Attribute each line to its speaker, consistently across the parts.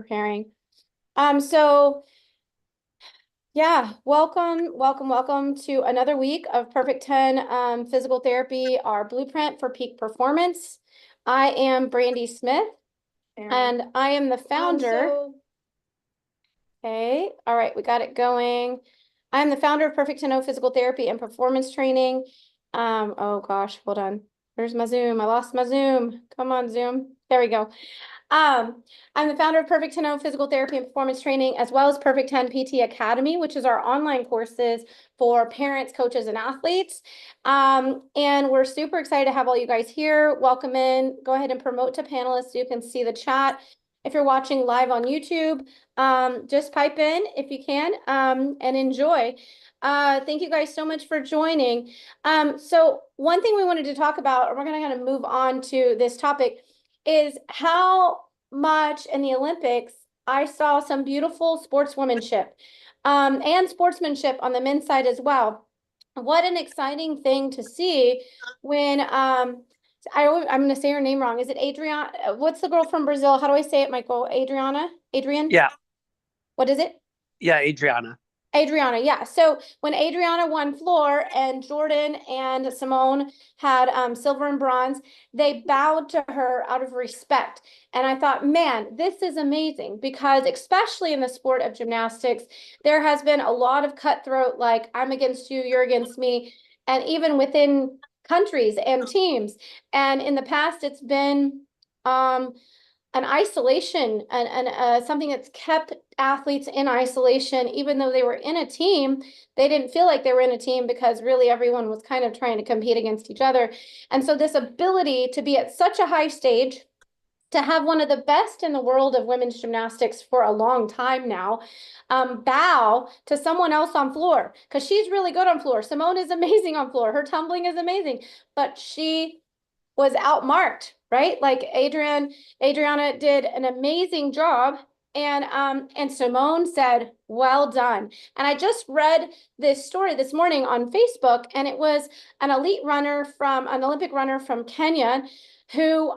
Speaker 1: preparing. So yeah, welcome to another week of Perfect 10 Physical Therapy, our blueprint for peak performance. I am Brandi Smith, and I am the founder. Okay, all right, we got it going. I'm the founder of Perfect 10 Physical Therapy and Performance Training. Oh gosh, hold on. Where's my Zoom? I lost my Zoom. Come on, Zoom. There we go. I'm the founder of Perfect 10 Physical Therapy and Performance Training, as well as Perfect 10 PT Academy, which is our online courses for parents, coaches, and athletes. And we're super excited to have all you guys here. Welcome in. Go ahead and promote to panelists so you can see the chat. If you're watching live on YouTube, just pipe in if you can and enjoy. Thank you guys so much for joining. So one thing we wanted to talk about, and we're going to kind of move on to this topic, is how much in the Olympics I saw some beautiful sportswomanship and sportsmanship on the men's side as well. What an exciting thing to see when I'm going to say her name wrong. Is it Adriana? What's the girl from Brazil? How do I say it, Michael? Adrian?
Speaker 2: Yeah.
Speaker 1: What is it?
Speaker 2: Yeah, Adriana.
Speaker 1: Adriana, yeah. So when Adriana won floor and Jordan and Simone had silver and bronze, they bowed to her out of respect. And I thought, man, this is amazing because especially in the sport of gymnastics, there has been a lot of cutthroat, like I'm against you, you're against me, and even within countries and teams. And in the past, it's been an isolation and something that's kept athletes in isolation, even though they were in a team. They didn't feel like they were in a team because really everyone was kind of trying to compete against each other. And so this ability to be at such a high stage, to have one of the best in the world of women's gymnastics for a long time now, bow to someone else on floor, because she's really good on floor. Simone is amazing on floor. Her tumbling is amazing, but she was outmarked, right? Like Adriana did an amazing job. And Simone said, well done. And I just read this story this morning on Facebook, and it was an Olympic runner from Kenya who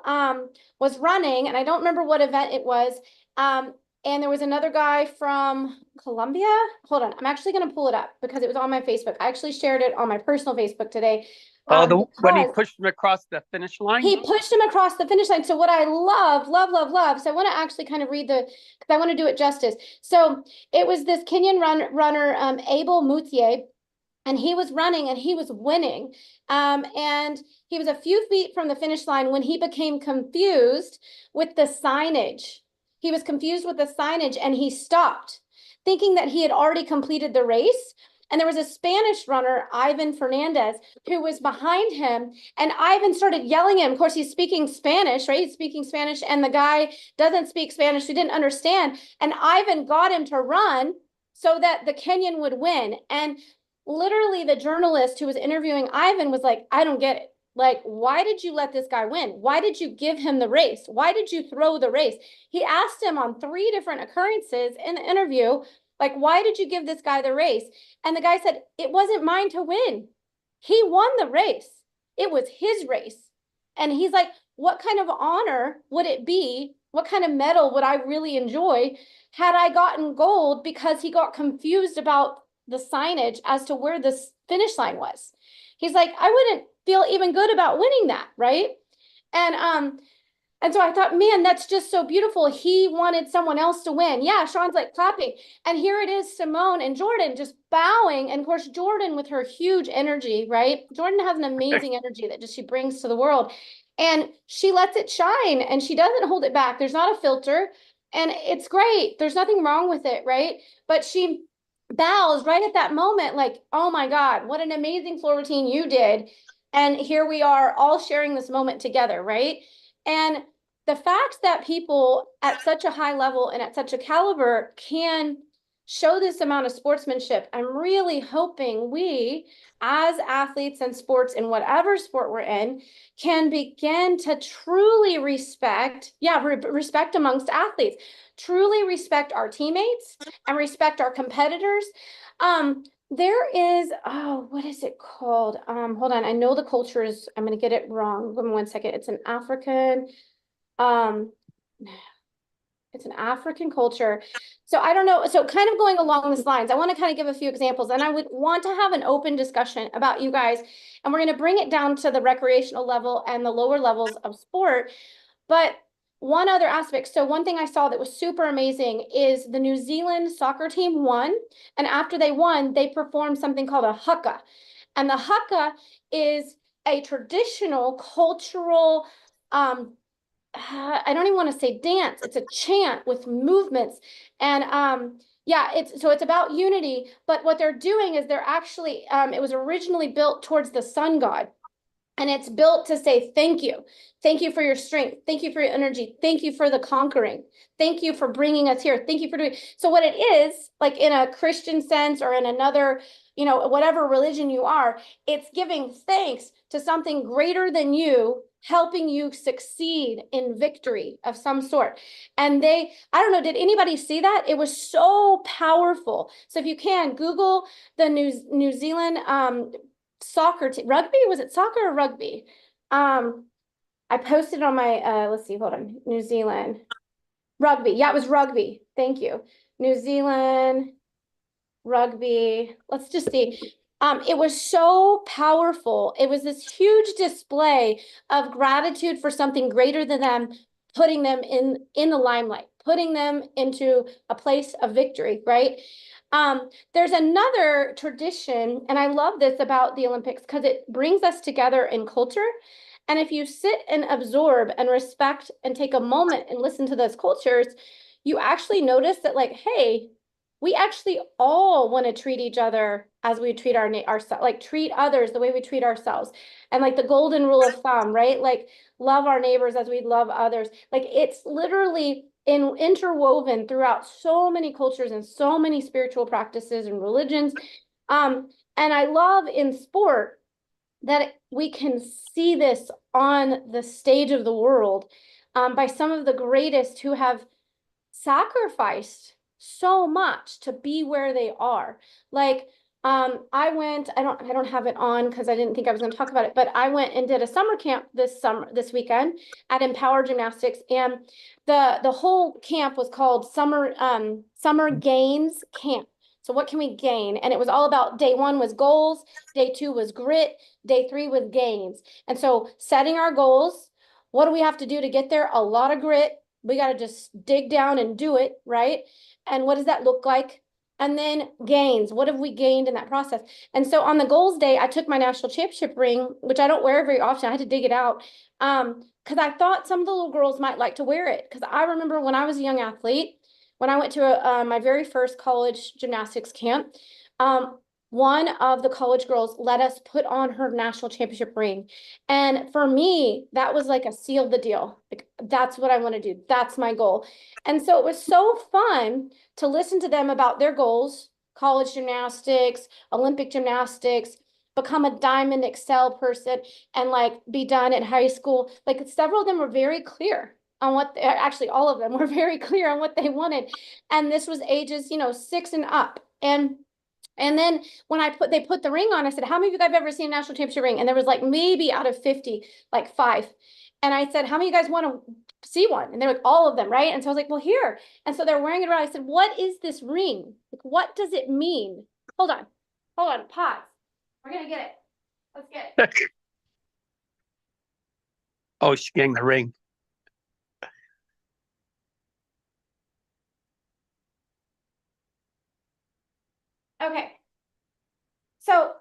Speaker 1: was running, and I don't remember what event it was. And there was another guy from Colombia. Hold on, I'm actually going to pull it up because it was on my Facebook. I actually shared it on my personal Facebook today.
Speaker 2: When he pushed him across the finish line?
Speaker 1: He pushed him across the finish line. So what I love, so I want to actually kind of read because I want to do it justice. So it was this Kenyan runner, Abel Mutier, and he was running and he was winning. And he was a few feet from the finish line when he became confused with the signage. He was confused with the signage and he stopped, thinking that he had already completed the race. And there was a Spanish runner, Ivan Fernandez, who was behind him. And Ivan started yelling at him. Of course, he's speaking Spanish, right? He's speaking Spanish. And the guy doesn't speak Spanish. He didn't understand. And Ivan got him to run so that the Kenyan would win. And literally the journalist who was interviewing Ivan was like, I don't get it. Like, why did you let this guy win? Why did you give him the race? Why did you throw the race? He asked him on 3 different occurrences in the interview, like, why did you give this guy the race? And the guy said, it wasn't mine to win. He won the race. It was his race. And he's like, what kind of honor would it be? What kind of medal would I really enjoy had I gotten gold because he got confused about the signage as to where the finish line was? He's like, I wouldn't feel even good about winning that, right? And so I thought, man, that's just so beautiful. He wanted someone else to win. Yeah, Sean's like clapping. And here it is, Simone and Jordan just bowing. And of course, Jordan with her huge energy, right? Jordan has an amazing energy that just she brings to the world. And she lets it shine and she doesn't hold it back. There's not a filter. And it's great. There's nothing wrong with it, right? But she bows right at that moment, like, oh my God, what an amazing floor routine you did. And here we are all sharing this moment together, right? And the fact that people at such a high level and at such a caliber can show this amount of sportsmanship, I'm really hoping we, as athletes and sports in whatever sport we're in, can begin to truly respect, respect amongst athletes, truly respect our teammates and respect our competitors. There is, what is it called? Hold on. I know the culture is, I'm going to get it wrong. Give me one second. It's an African, It's an African culture. So I don't know. So kind of going along these lines, I want to kind of give a few examples, and I would want to have an open discussion about you guys. And we're going to bring it down to the recreational level and the lower levels of sport. But one other aspect. So one thing I saw that was super amazing is the New Zealand soccer team won. And after they won, they performed something called a haka. And the haka is a traditional cultural I don't even want to say dance. It's a chant with movements. And yeah, it's about unity, but what they're doing is they're actually it was originally built towards the sun god. And it's built to say thank you. Thank you for your strength. Thank you for your energy. Thank you for the conquering. Thank you for bringing us here. Thank you for doing. So what it is, like in a Christian sense or in another, whatever religion you are, it's giving thanks to something greater than you, helping you succeed in victory of some sort. And I don't know, did anybody see that? It was so powerful. So if you can, Google the New Zealand soccer team, rugby, was it soccer or rugby? I posted on my let's see, hold on, New Zealand rugby. Yeah, it was rugby. Thank you. New Zealand rugby. Let's just see. It was so powerful. It was this huge display of gratitude for something greater than them, putting them in the limelight, putting them into a place of victory, right? There's another tradition, and I love this about the Olympics because it brings us together in culture. And if you sit and absorb and respect and take a moment and listen to those cultures, you actually notice that, like, hey, we actually all want to treat each other as we treat ourselves, like treat others the way we treat ourselves. And like the golden rule of thumb, right? Like love our neighbors as we love others. Like it's literally interwoven throughout so many cultures and so many spiritual practices and religions. And I love in sport that we can see this on the stage of the world by some of the greatest who have sacrificed so much to be where they are. Like I don't have it on because I didn't think I was going to talk about it, but I went and did a summer camp this weekend at Empower Gymnastics, and the whole camp was called Summer Gains Camp. So what can we gain? And it was all about day one was goals, day two was grit, day three was gains. And so setting our goals, what do we have to do to get there? A lot of grit. We got to just dig down and do it, right? And what does that look like? And then gains. What have we gained in that process? And so on the goals day, I took my national championship ring, which I don't wear very often. I had to dig it out because I thought some of the little girls might like to wear it. Because I remember when I was a young athlete, when I went to my very first college gymnastics camp, one of the college girls let us put on her national championship ring. And for me, that was like a seal the deal. Like, that's what I want to do. That's my goal. And so it was so fun to listen to them about their goals, college gymnastics, Olympic gymnastics, become a diamond excel person, and like be done at high school. Like several of them were very clear on actually all of them were very clear on what they wanted. And this was ages, 6 and up. And then when they put the ring on, I said, how many of you guys have ever seen a national championship ring? And there was like maybe out of 50, like 5. And I said, how many of you guys want to see one? And they're like, all of them, right? And so I was like, well, here. And so they're wearing it around. I said, what is this ring? Like, what does it mean? Hold on, pause. We're gonna get it. Let's get it.
Speaker 2: Oh, she's getting the ring.
Speaker 1: Okay. So,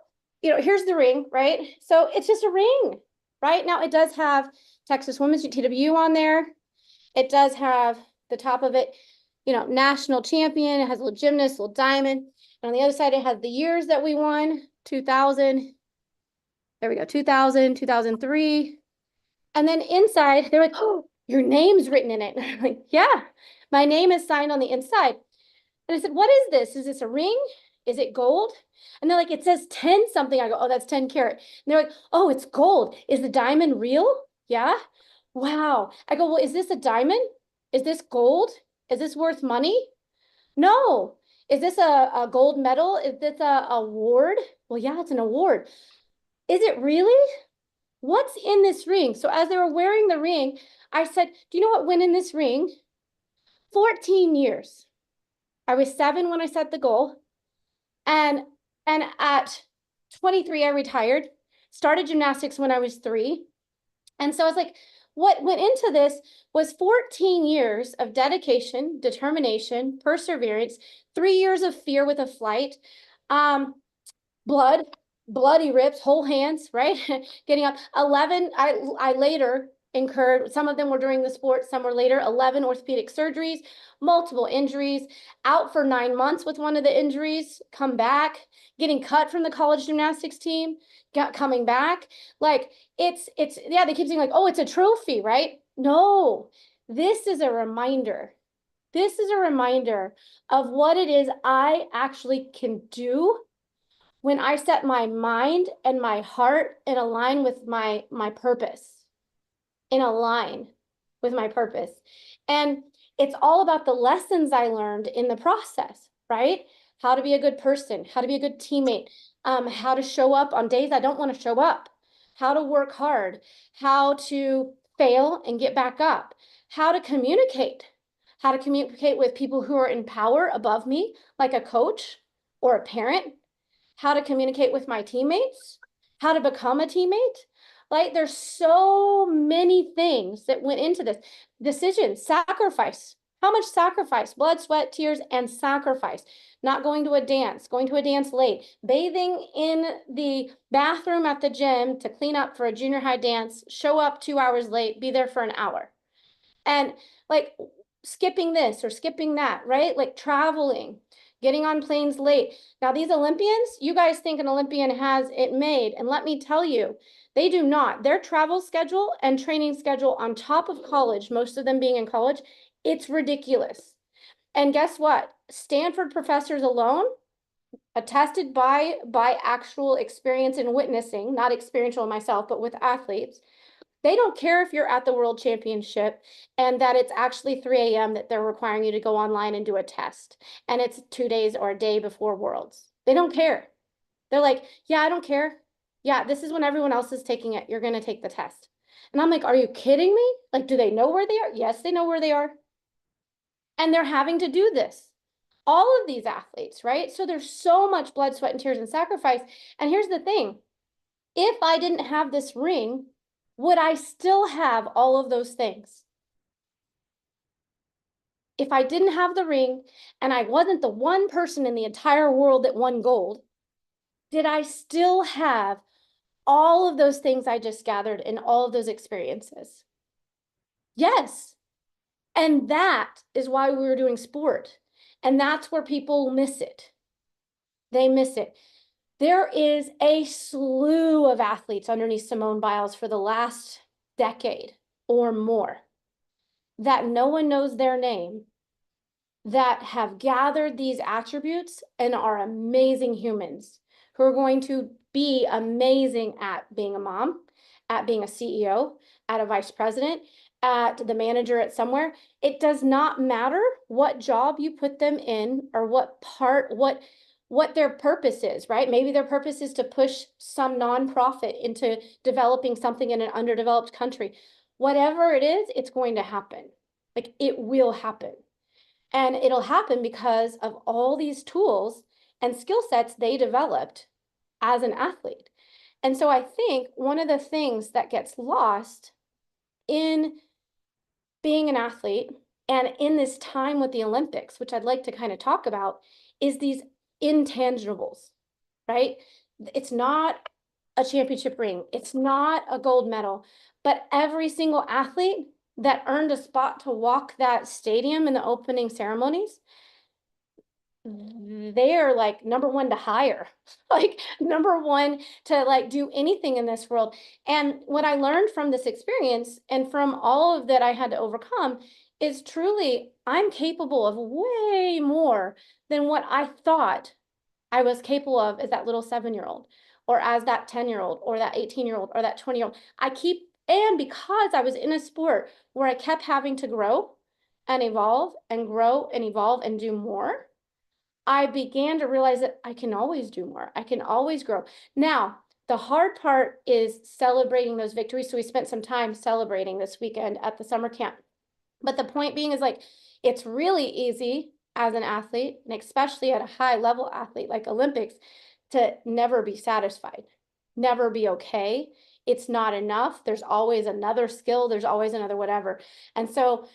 Speaker 1: here's the ring, right? So it's just a ring, right? Now it does have Texas Women's TW on there. It does have the top of it, national champion. It has a little gymnast, little diamond. And on the other side, it has the years that we won, 2000. There we go, 2000, 2003. And then inside, they're like, oh, your name's written in it. I'm like, yeah, my name is signed on the inside. And I said, what is this? Is this a ring? Is it gold? And they're like, it says 10 something. I go, oh, that's 10 karat. And they're like, oh, it's gold. Is the diamond real? Yeah. Wow. I go, well, is this a diamond? Is this gold? Is this worth money? No. Is this a gold medal? Is this a award? Well, yeah, it's an award. Is it really? What's in this ring? So as they were wearing the ring, I said, do you know what went in this ring? 14 years. I was 7 when I set the goal. And at 23, I retired, started gymnastics when I was 3. And so I was like, what went into this was 14 years of dedication, determination, perseverance, 3 years of fear with a flight, blood, bloody rips, whole hands, right? Getting up. 11, I later incurred, some of them were during the sport, some were later, 11 orthopedic surgeries, multiple injuries, out for 9 months with one of the injuries, come back, getting cut from the college gymnastics team, coming back. Like yeah, they keep saying like, oh, it's a trophy, right? No, this is a reminder. This is a reminder of what it is I actually can do when I set my mind and my heart in align with my purpose, in align with my purpose. And it's all about the lessons I learned in the process, right? How to be a good person, how to be a good teammate, how to show up on days I don't want to show up, how to work hard, how to fail and get back up, how to communicate with people who are in power above me, like a coach or a parent, how to communicate with my teammates, how to become a teammate. Like there's so many things that went into this decision, sacrifice. How much sacrifice? Blood, sweat, tears, and sacrifice. Not going to a dance late, bathing in the bathroom at the gym to clean up for a junior high dance, show up 2 hours late, be there for an hour. And like skipping this or skipping that, right? Like traveling, getting on planes late. Now, these Olympians, you guys think an Olympian has it made. And let me tell you, they do not. Their travel schedule and training schedule on top of college, most of them being in college, it's ridiculous. And guess what? Stanford professors alone, attested by actual experience and witnessing, not experiential myself, but with athletes, they don't care if you're at the world championship and that it's actually 3 a.m. that they're requiring you to go online and do a test. And it's 2 days or a day before worlds. They don't care. They're like, yeah, I don't care. Yeah, this is when everyone else is taking it. You're going to take the test. And I'm like, are you kidding me? Like, do they know where they are? Yes, they know where they are. And they're having to do this. All of these athletes, right? So there's so much blood, sweat, and tears and sacrifice. And here's the thing. If I didn't have this ring, would I still have all of those things? If I didn't have the ring and I wasn't the one person in the entire world that won gold, did I still have all of those things I just gathered and all of those experiences? Yes. And that is why we were doing sport. And that's where people miss it. They miss it. There is a slew of athletes underneath Simone Biles for the last decade or more that no one knows their name, that have gathered these attributes and are amazing humans who are going to be amazing at being a mom, at being a CEO, at a vice president, at the manager at somewhere. It does not matter what job you put them in or what their purpose is, right? Maybe their purpose is to push some nonprofit into developing something in an underdeveloped country. Whatever it is, it's going to happen. Like it will happen. And it'll happen because of all these tools and skill sets they developed as an athlete. And so I think one of the things that gets lost in being an athlete and in this time with the Olympics, which I'd like to kind of talk about, is these intangibles, right? It's not a championship ring, it's not a gold medal, but every single athlete that earned a spot to walk that stadium in the opening ceremonies, they're like number one to hire, like number one to like do anything in this world. And what I learned from this experience and from all of that I had to overcome is truly I'm capable of way more than what I thought I was capable of as that little 7-year-old or as that 10-year-old or that 18-year-old or that 20-year-old. And because I was in a sport where I kept having to grow and evolve and grow and evolve and do more, I began to realize that I can always do more. I can always grow. Now, the hard part is celebrating those victories. So we spent some time celebrating this weekend at the summer camp. But the point being is like, It's really easy as an athlete, and especially at a high level athlete like Olympics, to never be satisfied, never be okay. It's not enough. There's always another skill, there's always another whatever. And so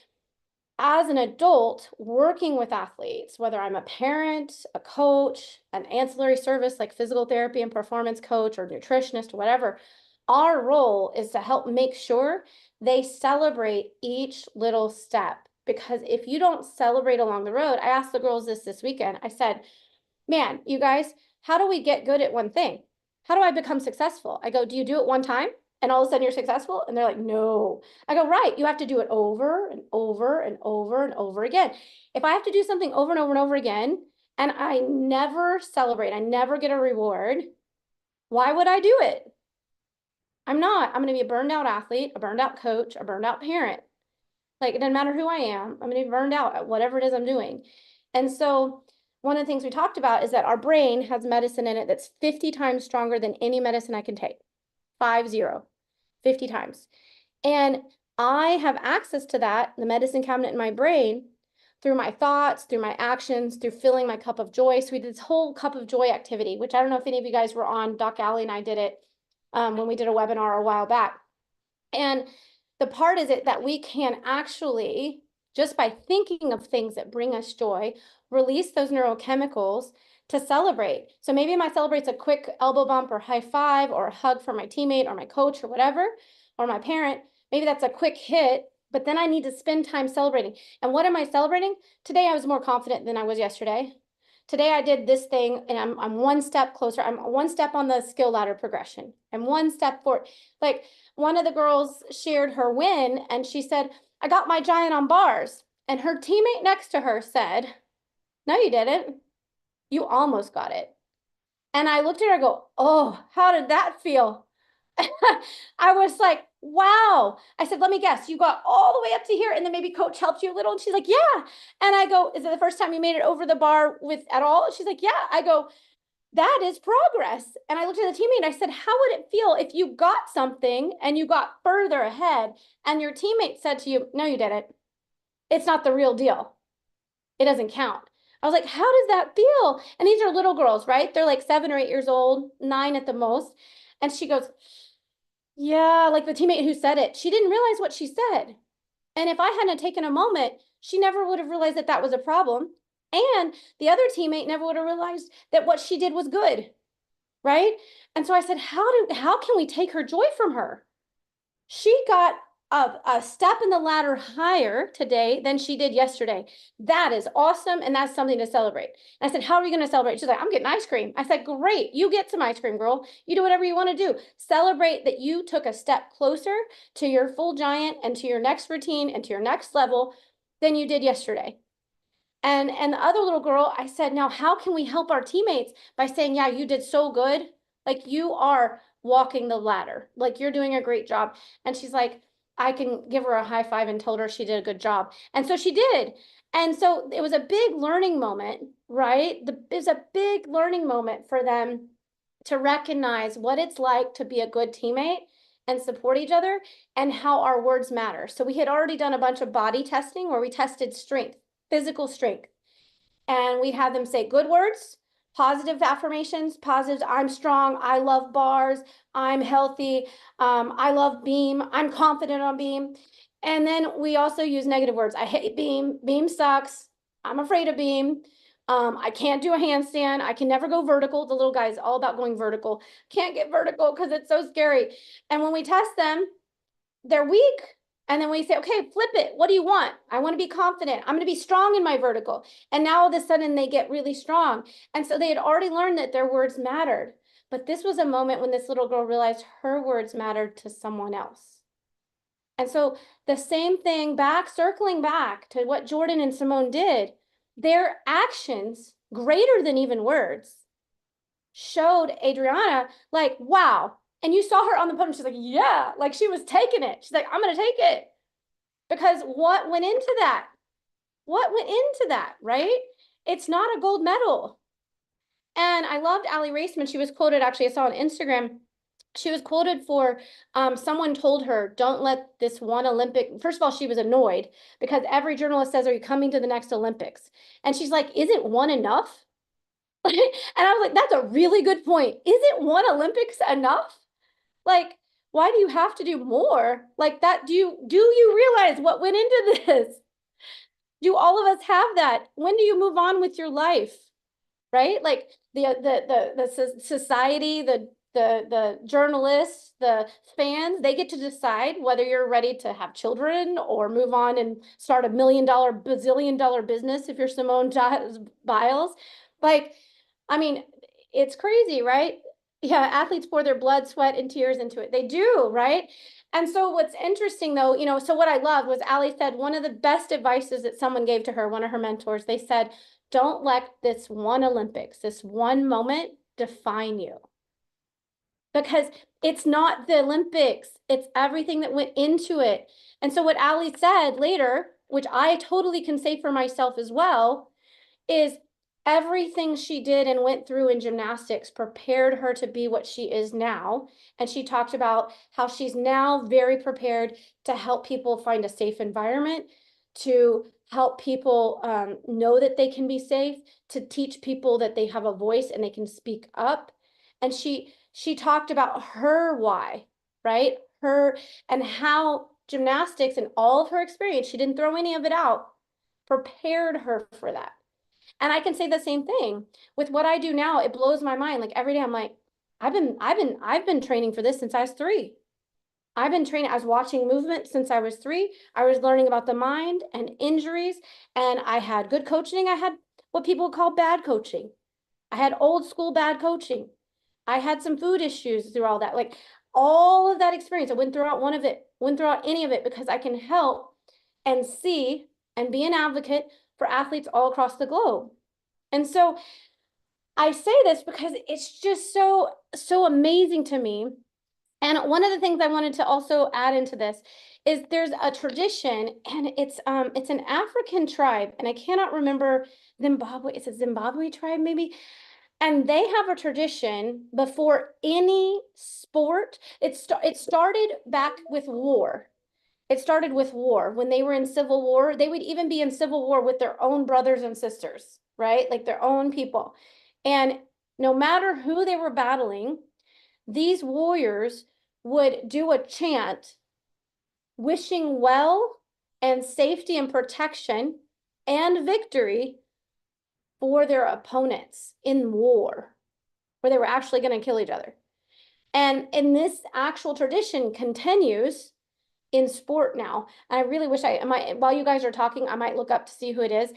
Speaker 1: as an adult working with athletes, whether I'm a parent, a coach, an ancillary service like physical therapy and performance coach or nutritionist or whatever, our role is to help make sure they celebrate each little step. Because if you don't celebrate along the road, I asked the girls this weekend, I said, man, you guys, how do we get good at one thing? How do I become successful? I go, do you do it one time and all of a sudden you're successful? And they're like, no. I go, right, you have to do it over and over and over and over again. If I have to do something over and over and over again, and I never celebrate, I never get a reward, why would I do it? I'm not. I'm going to be a burned out athlete, a burned out coach, a burned out parent. Like, it doesn't matter who I am. I'm going to be burned out at whatever it is I'm doing. And so one of the things we talked about is that our brain has medicine in it that's 50 times stronger than any medicine I can take. 50 times. And I have access to that, the medicine cabinet in my brain, through my thoughts, through my actions, through filling my cup of joy. So we did this whole cup of joy activity, which I don't know if any of you guys were on. Doc Alley and I did it when we did a webinar a while back. And the part is it that we can actually, just by thinking of things that bring us joy, release those neurochemicals to celebrate. So maybe my celebrate's a quick elbow bump or high five or a hug from my teammate or my coach or whatever, or my parent. Maybe that's a quick hit, but then I need to spend time celebrating. And what am I celebrating? Today I was more confident than I was yesterday. Today I did this thing and I'm one step closer. I'm one step on the skill ladder progression. I'm one step forward. Like, one of the girls shared her win and she said, I got my giant on bars. And her teammate next to her said, no, you didn't. You almost got it. And I looked at her and go, oh, how did that feel? I was like, wow. I said, let me guess, you got all the way up to here and then maybe coach helped you a little. And she's like, yeah. And I go, is it the first time you made it over the bar with at all? She's like, yeah. I go, that is progress. And I looked at the teammate and I said, how would it feel if you got something and you got further ahead and your teammate said to you, no, you didn't. It's not the real deal. It doesn't count. I was like, how does that feel? And these are little girls, right? They're like 7 or 8 years old, 9 at the most. And she goes, yeah, like the teammate who said it, she didn't realize what she said. And if I hadn't taken a moment, she never would have realized that that was a problem. And the other teammate never would have realized that what she did was good, right? And so I said, how can we take her joy from her? She got a step in the ladder higher today than she did yesterday. That is awesome, and that's something to celebrate. And I said, how are you going to celebrate? She's like, I'm getting ice cream. I said, great, you get some ice cream, girl. You do whatever you want to do. Celebrate that you took a step closer to your full giant and to your next routine and to your next level than you did yesterday. And the other little girl, I said, now how can we help our teammates by saying, yeah, you did so good. Like, you are walking the ladder. Like, you're doing a great job. And she's like, I can give her a high five and told her she did a good job. And so she did. And so it was a big learning moment, right? It was a big learning moment for them to recognize what it's like to be a good teammate and support each other and how our words matter. So we had already done a bunch of body testing where we tested strength, physical strength. And we had them say good words, positive affirmations, positive, I'm strong, I love bars, I'm healthy, I love beam, I'm confident on beam. And then we also use negative words. I hate beam, beam sucks, I'm afraid of beam. I can't do a handstand. I can never go vertical. The little guy is all about going vertical. Can't get vertical because it's so scary. And when we test them, they're weak. And then we say, okay, flip it. What do you want? I want to be confident. I'm going to be strong in my vertical. And now all of a sudden they get really strong. And so they had already learned that their words mattered. But this was a moment when this little girl realized her words mattered to someone else. And so the same thing circling back to what Jordan and Simone did, their actions, greater than even words, showed Adriana like, wow. And you saw her on the podium. She's like, yeah, like she was taking it. She's like, I'm going to take it. Because what went into that? What went into that, right? It's not a gold medal. And I loved Allie Raceman. She was quoted, actually, I saw on Instagram. she was quoted for someone told her, don't let this one Olympic. First of all, she was annoyed because every journalist says, are you coming to the next Olympics? And she's like, isn't one enough? And I was like, that's a really good point. Isn't one Olympics enough? Like, why do you have to do more? Like that, do you realize what went into this? Do all of us have that? When do you move on with your life? Right? Like the society, the journalists, the fans, they get to decide whether you're ready to have children or move on and start $1 million, bazillion-dollar business if you're Simone Biles. Like, I mean, it's crazy, right? Yeah, athletes pour their blood, sweat, and tears into it. They do, right? And so what's interesting though, so what I loved was Ali said one of the best advices that someone gave to her, one of her mentors, they said, don't let this one Olympics, this one moment define you. Because it's not the Olympics, it's everything that went into it. And so what Ali said later, which I totally can say for myself as well, is everything she did and went through in gymnastics prepared her to be what she is now. And she talked about how she's now very prepared to help people find a safe environment, to help people know that they can be safe, to teach people that they have a voice and they can speak up. And she talked about her why, right? Her and how gymnastics and all of her experience, she didn't throw any of it out, prepared her for that. And I can say the same thing with what I do now. It blows my mind. Like every day I'm like, I've been training for this since I was 3. I've been training, I was watching movement since I was 3. I was learning about the mind and injuries, and I had good coaching. I had what people call bad coaching. I had old school bad coaching. I had some food issues through all that. Like all of that experience, I wouldn't throw out one of it, wouldn't throw out any of it because I can help and see and be an advocate for athletes all across the globe. And so I say this because it's just so amazing to me. And one of the things I wanted to also add into this is there's a tradition, and it's an African tribe, and I cannot remember Zimbabwe. It's a Zimbabwe tribe maybe. And they have a tradition before any sport. It started back with war. It started with war. When they were in civil war, they would even be in civil war with their own brothers and sisters, right? Like their own people. And no matter who they were battling, these warriors would do a chant wishing well and safety and protection and victory for their opponents in war, where they were actually going to kill each other. And this actual tradition continues in sport now. And I really wish I might, while you guys are talking, I might look up to see who it is.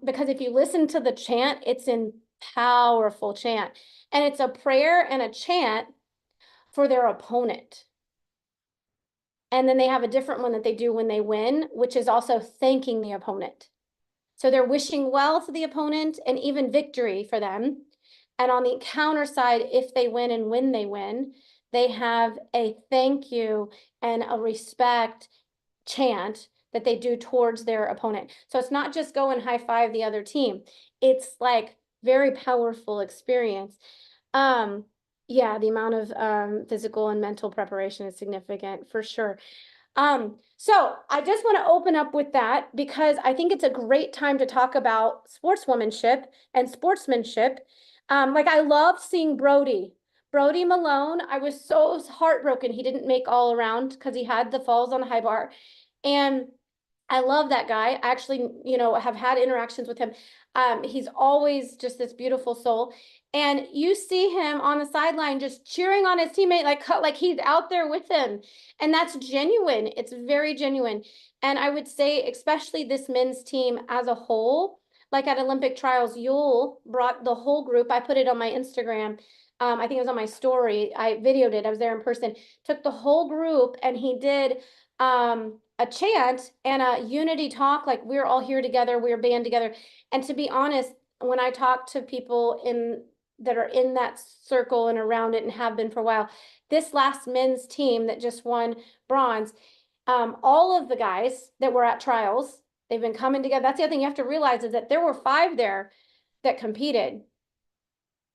Speaker 1: Because if you listen to the chant, it's in powerful chant. And it's a prayer and a chant for their opponent. And then they have a different one that they do when they win, which is also thanking the opponent. So they're wishing well to the opponent and even victory for them. And on the counter side, if they win and when they win, they have a thank you and a respect chant that they do towards their opponent. So it's not just go and high five the other team. It's like very powerful experience. Yeah, the amount of physical and mental preparation is significant for sure. So I just want to open up with that because I think it's a great time to talk about sportswomanship and sportsmanship. Like I loved seeing Brody Malone. I was so heartbroken he didn't make all around because he had the falls on the high bar. And I love that guy. I actually, have had interactions with him. He's always just this beautiful soul. And you see him on the sideline just cheering on his teammate like he's out there with him. And that's genuine. It's very genuine. And I would say, especially this men's team as a whole, like at Olympic trials, Yul brought the whole group. I put it on my Instagram. I think it was on my story. I videoed it. I was there in person. Took the whole group and he did a chant and a unity talk, like we're all here together, we're band together. And to be honest, when I talk to people that are in that circle and around it and have been for a while, this last men's team that just won bronze, all of the guys that were at trials, they've been coming together. That's the other thing you have to realize is that there were 5 there that competed.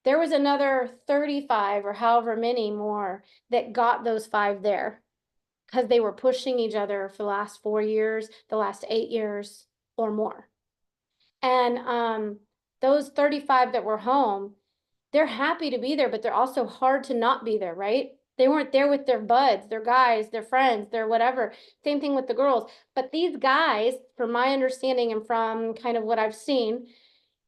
Speaker 1: there was another 35 or however many more that got those five there because they were pushing each other for the last 4 years, the last 8 years or more. And those 35 that were home, they're happy to be there, but they're also hard to not be there, right? They weren't there with their buds, their guys, their friends, their whatever. Same thing with the girls. But these guys, from my understanding and from kind of what I've seen,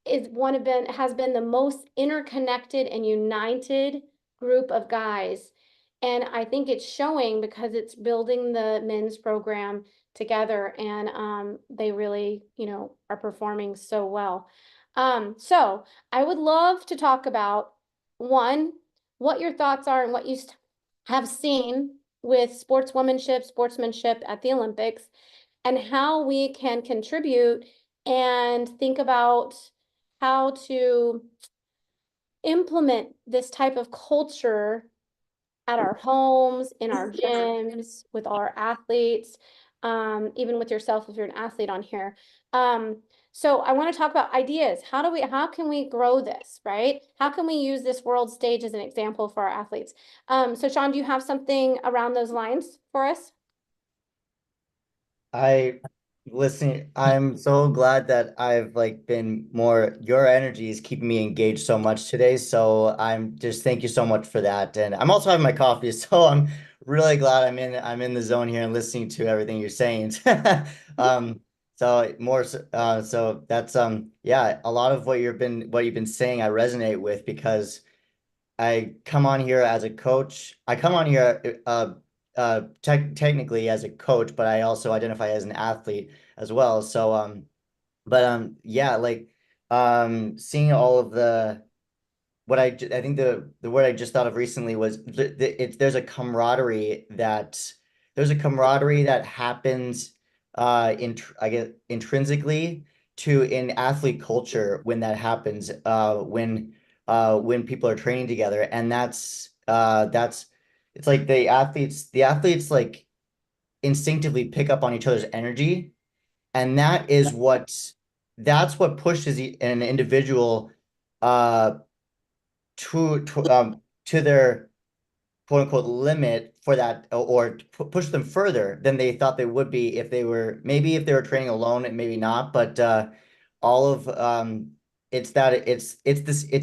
Speaker 1: has been the most interconnected and united group of guys. And I think it's showing because it's building the men's program together, and they really, are performing so well. So I would love to talk about one, what your thoughts are and what you have seen with sportsmanship at the Olympics, and how we can contribute and think about how to implement this type of culture at our homes, in our gyms, with our athletes, even with yourself if you're an athlete on here. So I want to talk about ideas. How can we grow this, right? How can we use this world stage as an example for our athletes? So Sean, do you have something around those lines for us?
Speaker 3: I listen, I'm so glad that I've like been more your energy is keeping me engaged so much today. So I'm just thank you so much for that. And I'm also having my coffee, so I'm really glad I'm in the zone here and listening to everything you're saying. So that's yeah, a lot of what you've been saying I resonate with because I come on here as a coach. I come on here technically as a coach, but I also identify as an athlete as well. So yeah, like seeing all of the what I think the word I just thought of recently was there's a camaraderie that happens I guess intrinsically to in athlete culture when that happens when people are training together, and that's it's like the athletes like instinctively pick up on each other's energy, and that's what pushes an individual uh to their quote unquote limit for that, or push them further than they thought they would be if they were training alone, and maybe not, but all of it's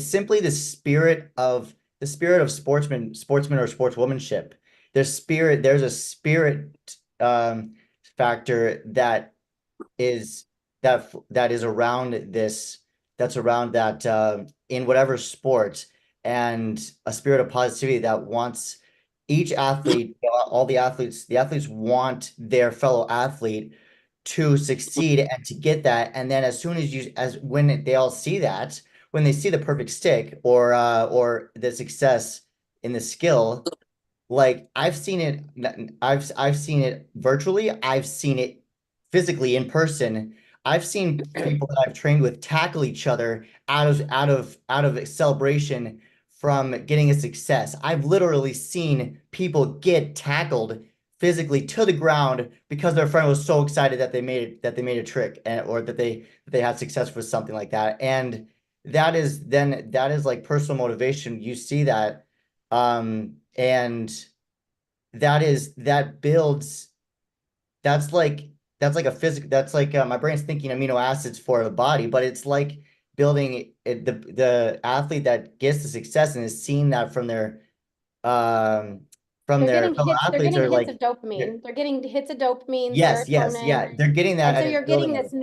Speaker 3: simply the spirit of sportsman or sportswomanship. There's a spirit factor is that is around this that's around that in whatever sport, and a spirit of positivity that wants each athlete, all the athletes want their fellow athlete to succeed and to get that. And then as soon as when they all see that, when they see the perfect stick or the success in the skill, like I've seen it virtually, I've seen it physically in person. I've seen people that I've trained with tackle each other out of celebration from getting a success. I've literally seen people get tackled physically to the ground because their friend was so excited that they made a trick, or that they had success with something like that. And that is like personal motivation. You see that and that builds that's like a physical that's like my brain's thinking amino acids for the body, but it's like building the athlete that gets the success and is seeing that um from their fellow
Speaker 1: They're
Speaker 3: athletes,
Speaker 1: getting
Speaker 3: are
Speaker 1: hits
Speaker 3: like,
Speaker 1: of dopamine. They're getting hits of dopamine,
Speaker 3: yes,
Speaker 1: serotonin.
Speaker 3: yeah, they're getting that,
Speaker 1: And so
Speaker 3: and it's
Speaker 1: you're getting
Speaker 3: building
Speaker 1: this
Speaker 3: up.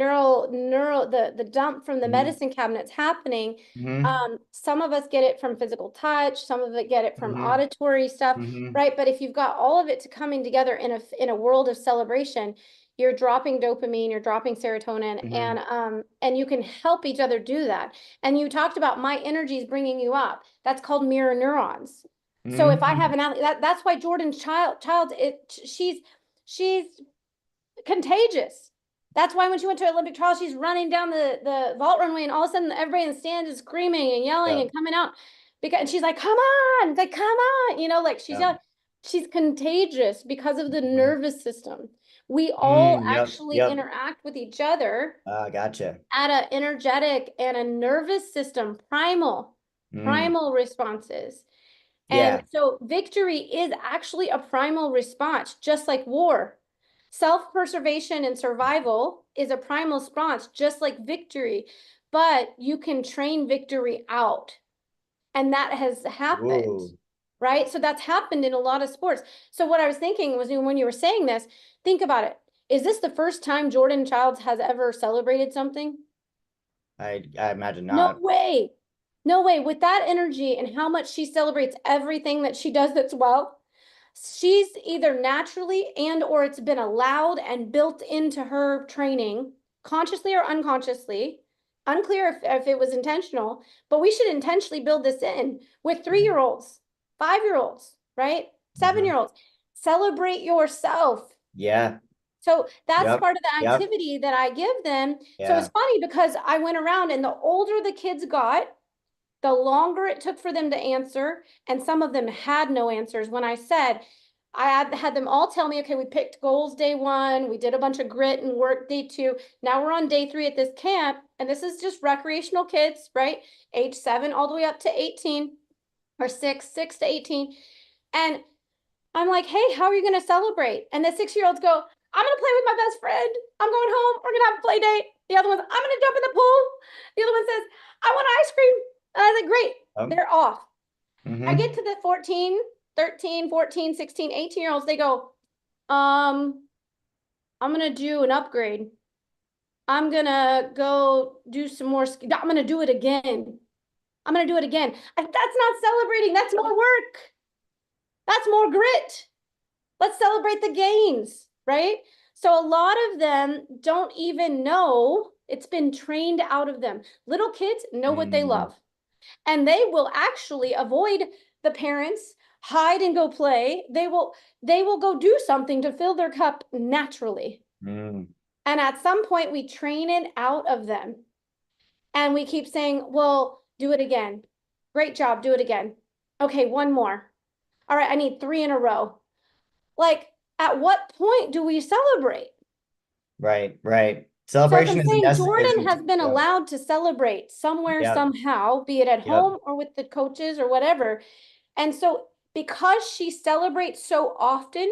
Speaker 1: the dump from the
Speaker 3: Hmm.
Speaker 1: medicine cabinets happening.
Speaker 3: Hmm.
Speaker 1: Some of us get it from physical touch, some of it get it from
Speaker 3: Hmm.
Speaker 1: auditory stuff,
Speaker 3: Hmm.
Speaker 1: right? But if you've got all of it to coming together in a world of celebration, you're dropping dopamine, you're dropping serotonin,
Speaker 3: Hmm.
Speaker 1: and you can help each other do that. And you talked about my energy is bringing you up. That's called mirror neurons. So if I have
Speaker 3: Hmm.
Speaker 1: an athlete, that's why Jordan's she's contagious. That's why when she went to Olympic trials, she's running down the vault runway, and all of a sudden everybody in the stands is screaming and yelling
Speaker 3: Yeah.
Speaker 1: and coming out because and she's like, "Come on, like come on," like she's
Speaker 3: Yeah.
Speaker 1: yelling. She's contagious because of the
Speaker 3: Mhm.
Speaker 1: nervous system. We all
Speaker 3: Yep.
Speaker 1: actually
Speaker 3: Yep.
Speaker 1: interact with each other
Speaker 3: Gotcha.
Speaker 1: at a energetic and a nervous system primal. primal responses.
Speaker 3: Yeah.
Speaker 1: And so victory is actually a primal response, just like war. Self-preservation and survival is a primal response, just like victory, but you can train victory out. And that has happened,
Speaker 3: Ooh.
Speaker 1: right? So that's happened in a lot of sports. So what I was thinking was when you were saying this, think about it. Is this the first time Jordan Childs has ever celebrated something?
Speaker 3: I imagine
Speaker 1: No
Speaker 3: not.
Speaker 1: way. No way. With that energy and how much she celebrates everything that she does that's well, she's either naturally and or it's been allowed and built into her training, consciously or unconsciously. Unclear if it was intentional, but we should intentionally build this in with 3-year-olds, 5-year-olds, right?
Speaker 3: Mhm.
Speaker 1: 7-year-olds. Celebrate yourself.
Speaker 3: Yeah.
Speaker 1: So that's
Speaker 3: Yep.
Speaker 1: part of the
Speaker 3: Yep.
Speaker 1: activity that I give them. So it's
Speaker 3: Yeah.
Speaker 1: funny because I went around and the older the kids got, the longer it took for them to answer. And some of them had no answers. When I said, I had them all tell me, okay, we picked goals day 1, we did a bunch of grit and work day 2. Now we're on day 3 at this camp. And this is just recreational kids, right? Age 7 all the way up to 18 or 6 to 18. And I'm like, hey, how are you going to celebrate? And the 6-year-olds go, I'm going to play with my best friend. I'm going home. We're going to have a play date. The other one's, I'm going to jump in the pool. The other one says, I want ice cream. And I was like, great, they're off. I get
Speaker 3: Mm-hmm.
Speaker 1: to the 14, 13, 14, 16, 18-year-olds. They go, I'm going to do an upgrade. I'm going to go do some more. I'm going to do it again. I'm going to do it again. That's not celebrating. That's more work. That's more grit. Let's celebrate the gains, right? So a lot of them don't even know it's been trained out of them. Little kids know what they
Speaker 3: Mm.
Speaker 1: love, and they will actually avoid the parents, hide and go play. They will go do something to fill their cup naturally.
Speaker 3: Mm.
Speaker 1: And at some point we train it out of them. And we keep saying, "Well, do it again. Great job, do it again. Okay, one more. All right, I need 3 in a row." Like, at what point do we celebrate?
Speaker 3: Right. Right.
Speaker 1: So if
Speaker 3: Celebration
Speaker 1: I'm
Speaker 3: is a
Speaker 1: saying
Speaker 3: nest
Speaker 1: Jordan
Speaker 3: isn't.
Speaker 1: has been
Speaker 3: Yep.
Speaker 1: allowed to celebrate somewhere,
Speaker 3: Yep.
Speaker 1: somehow, be it at
Speaker 3: Yep.
Speaker 1: home or with the coaches or whatever. And so because she celebrates so often,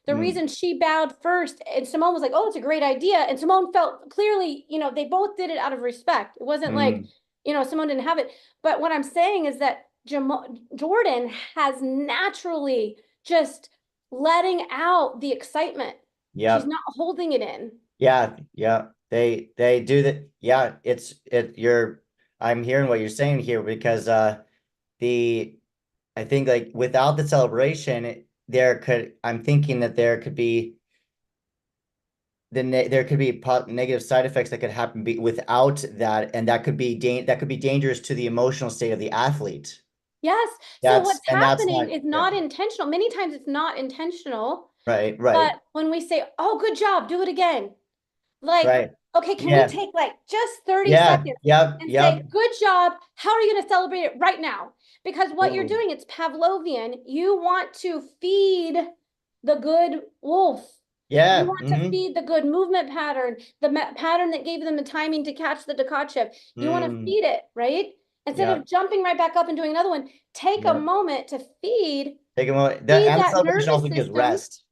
Speaker 1: the
Speaker 3: Mm.
Speaker 1: reason she bowed first and Simone was like, oh, it's a great idea. And Simone felt clearly, they both did it out of respect. It wasn't like,
Speaker 3: Mm.
Speaker 1: Simone didn't have it. But what I'm saying is that Jordan has naturally just letting out the excitement. She's
Speaker 3: Yep.
Speaker 1: not holding it in.
Speaker 3: Yeah. Yeah. They do that. Yeah. I'm hearing what you're saying here because the I think like without the celebration, I'm thinking that there could be there could be negative side effects that could happen without that, and that could be dangerous to the emotional state of the athlete.
Speaker 1: Yes. So what's
Speaker 3: That's
Speaker 1: happening
Speaker 3: not,
Speaker 1: is
Speaker 3: yeah.
Speaker 1: not intentional. Many times it's not intentional,
Speaker 3: Right,
Speaker 1: but
Speaker 3: right,
Speaker 1: when we say, oh, good job, do it again. Like,
Speaker 3: right.
Speaker 1: okay, can we
Speaker 3: Yeah,
Speaker 1: take like just 30
Speaker 3: yeah,
Speaker 1: seconds
Speaker 3: yep,
Speaker 1: and say,
Speaker 3: yep.
Speaker 1: good job. How are you going to celebrate it right now? Because what you're
Speaker 3: Ooh,
Speaker 1: doing, it's Pavlovian. You want to feed the good wolf. You
Speaker 3: yeah.
Speaker 1: want to
Speaker 3: Mm-hmm.
Speaker 1: feed the good movement pattern, the pattern that gave them the timing to catch the Tkachev. You want to
Speaker 3: Mm,
Speaker 1: feed it, right? Instead of
Speaker 3: yep,
Speaker 1: jumping right back up and doing another one, take a
Speaker 3: yep.
Speaker 1: moment to
Speaker 3: Take a moment.
Speaker 1: feed
Speaker 3: And the
Speaker 1: that
Speaker 3: celebration
Speaker 1: nervous
Speaker 3: also gives
Speaker 1: system.
Speaker 3: rest.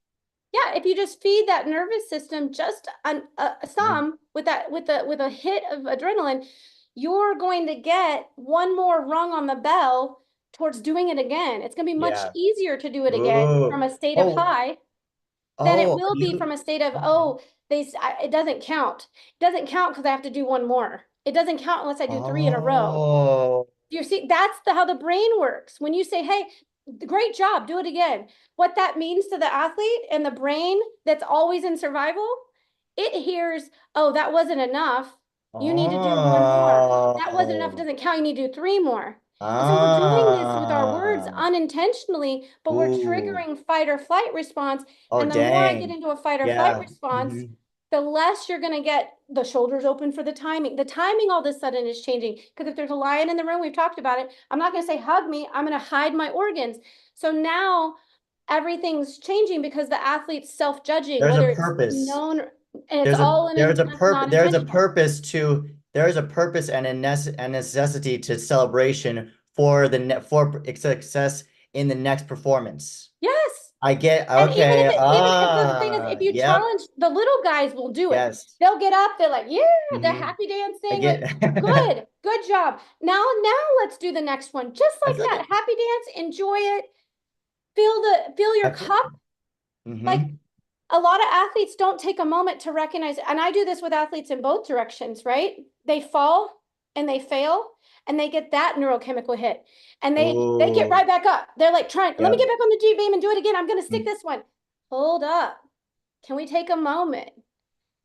Speaker 1: Yeah, if you just feed that nervous system just
Speaker 3: Mm,
Speaker 1: some with that with a hit of adrenaline, you're going to get one more rung on the bell towards doing it again. It's going to be much
Speaker 3: yeah.
Speaker 1: easier to do it again from
Speaker 3: Ooh.
Speaker 1: a state of
Speaker 3: Oh,
Speaker 1: high than it
Speaker 3: oh,
Speaker 1: will be from
Speaker 3: you.
Speaker 1: a state of,
Speaker 3: Okay.
Speaker 1: oh, it doesn't count. It doesn't count because I have to do one more. It doesn't count unless I do 3 in a row.
Speaker 3: Oh.
Speaker 1: You see, that's how the brain works. When you say, hey, great job, do it again. What that means to the athlete and the brain that's always in survival, it hears, oh, that wasn't enough. You need to do one more. That wasn't enough. It
Speaker 3: Oh.
Speaker 1: doesn't count. You need to do 3 more. And so we're doing this with our words
Speaker 3: Ah.
Speaker 1: unintentionally, but we're
Speaker 3: Ooh.
Speaker 1: triggering fight or flight response.
Speaker 3: Oh,
Speaker 1: And the more I get
Speaker 3: dang.
Speaker 1: into a fight or flight
Speaker 3: Yeah.
Speaker 1: response,
Speaker 3: Mhm.
Speaker 1: the less you're going to get the shoulders open for the timing. The timing all of a sudden is changing because if there's a lion in the room, we've talked about it. I'm not going to say hug me. I'm going to hide my organs. So now everything's changing because the athlete's self-judging,
Speaker 3: There's a
Speaker 1: whether it's
Speaker 3: purpose.
Speaker 1: known and it's all not
Speaker 3: There's a
Speaker 1: intentional.
Speaker 3: purpose to there is a purpose and a necessity to celebration for for success in the next performance.
Speaker 1: Yes.
Speaker 3: I get,
Speaker 1: And
Speaker 3: okay.
Speaker 1: even if so the thing is, if you
Speaker 3: Yep.
Speaker 1: challenge, the little guys will do it.
Speaker 3: Yes.
Speaker 1: They'll get up, they're like, yeah, they're
Speaker 3: Mhm.
Speaker 1: happy
Speaker 3: I
Speaker 1: dancing, like,
Speaker 3: get,
Speaker 1: good job. Now let's do the next one. Just
Speaker 3: I
Speaker 1: like
Speaker 3: feel like
Speaker 1: that. Happy dance, enjoy it, feel your cup. Like
Speaker 3: mm-hmm.
Speaker 1: a lot of athletes don't take a moment to recognize, and I do this with athletes in both directions, right? They fall and they fail and they get that neurochemical hit and they get
Speaker 3: Ooh,
Speaker 1: right back up. They're like trying, let me
Speaker 3: yep.
Speaker 1: get back on the G beam and do it again. I'm going to stick
Speaker 3: Mm,
Speaker 1: this one. Hold up. Can we take a moment?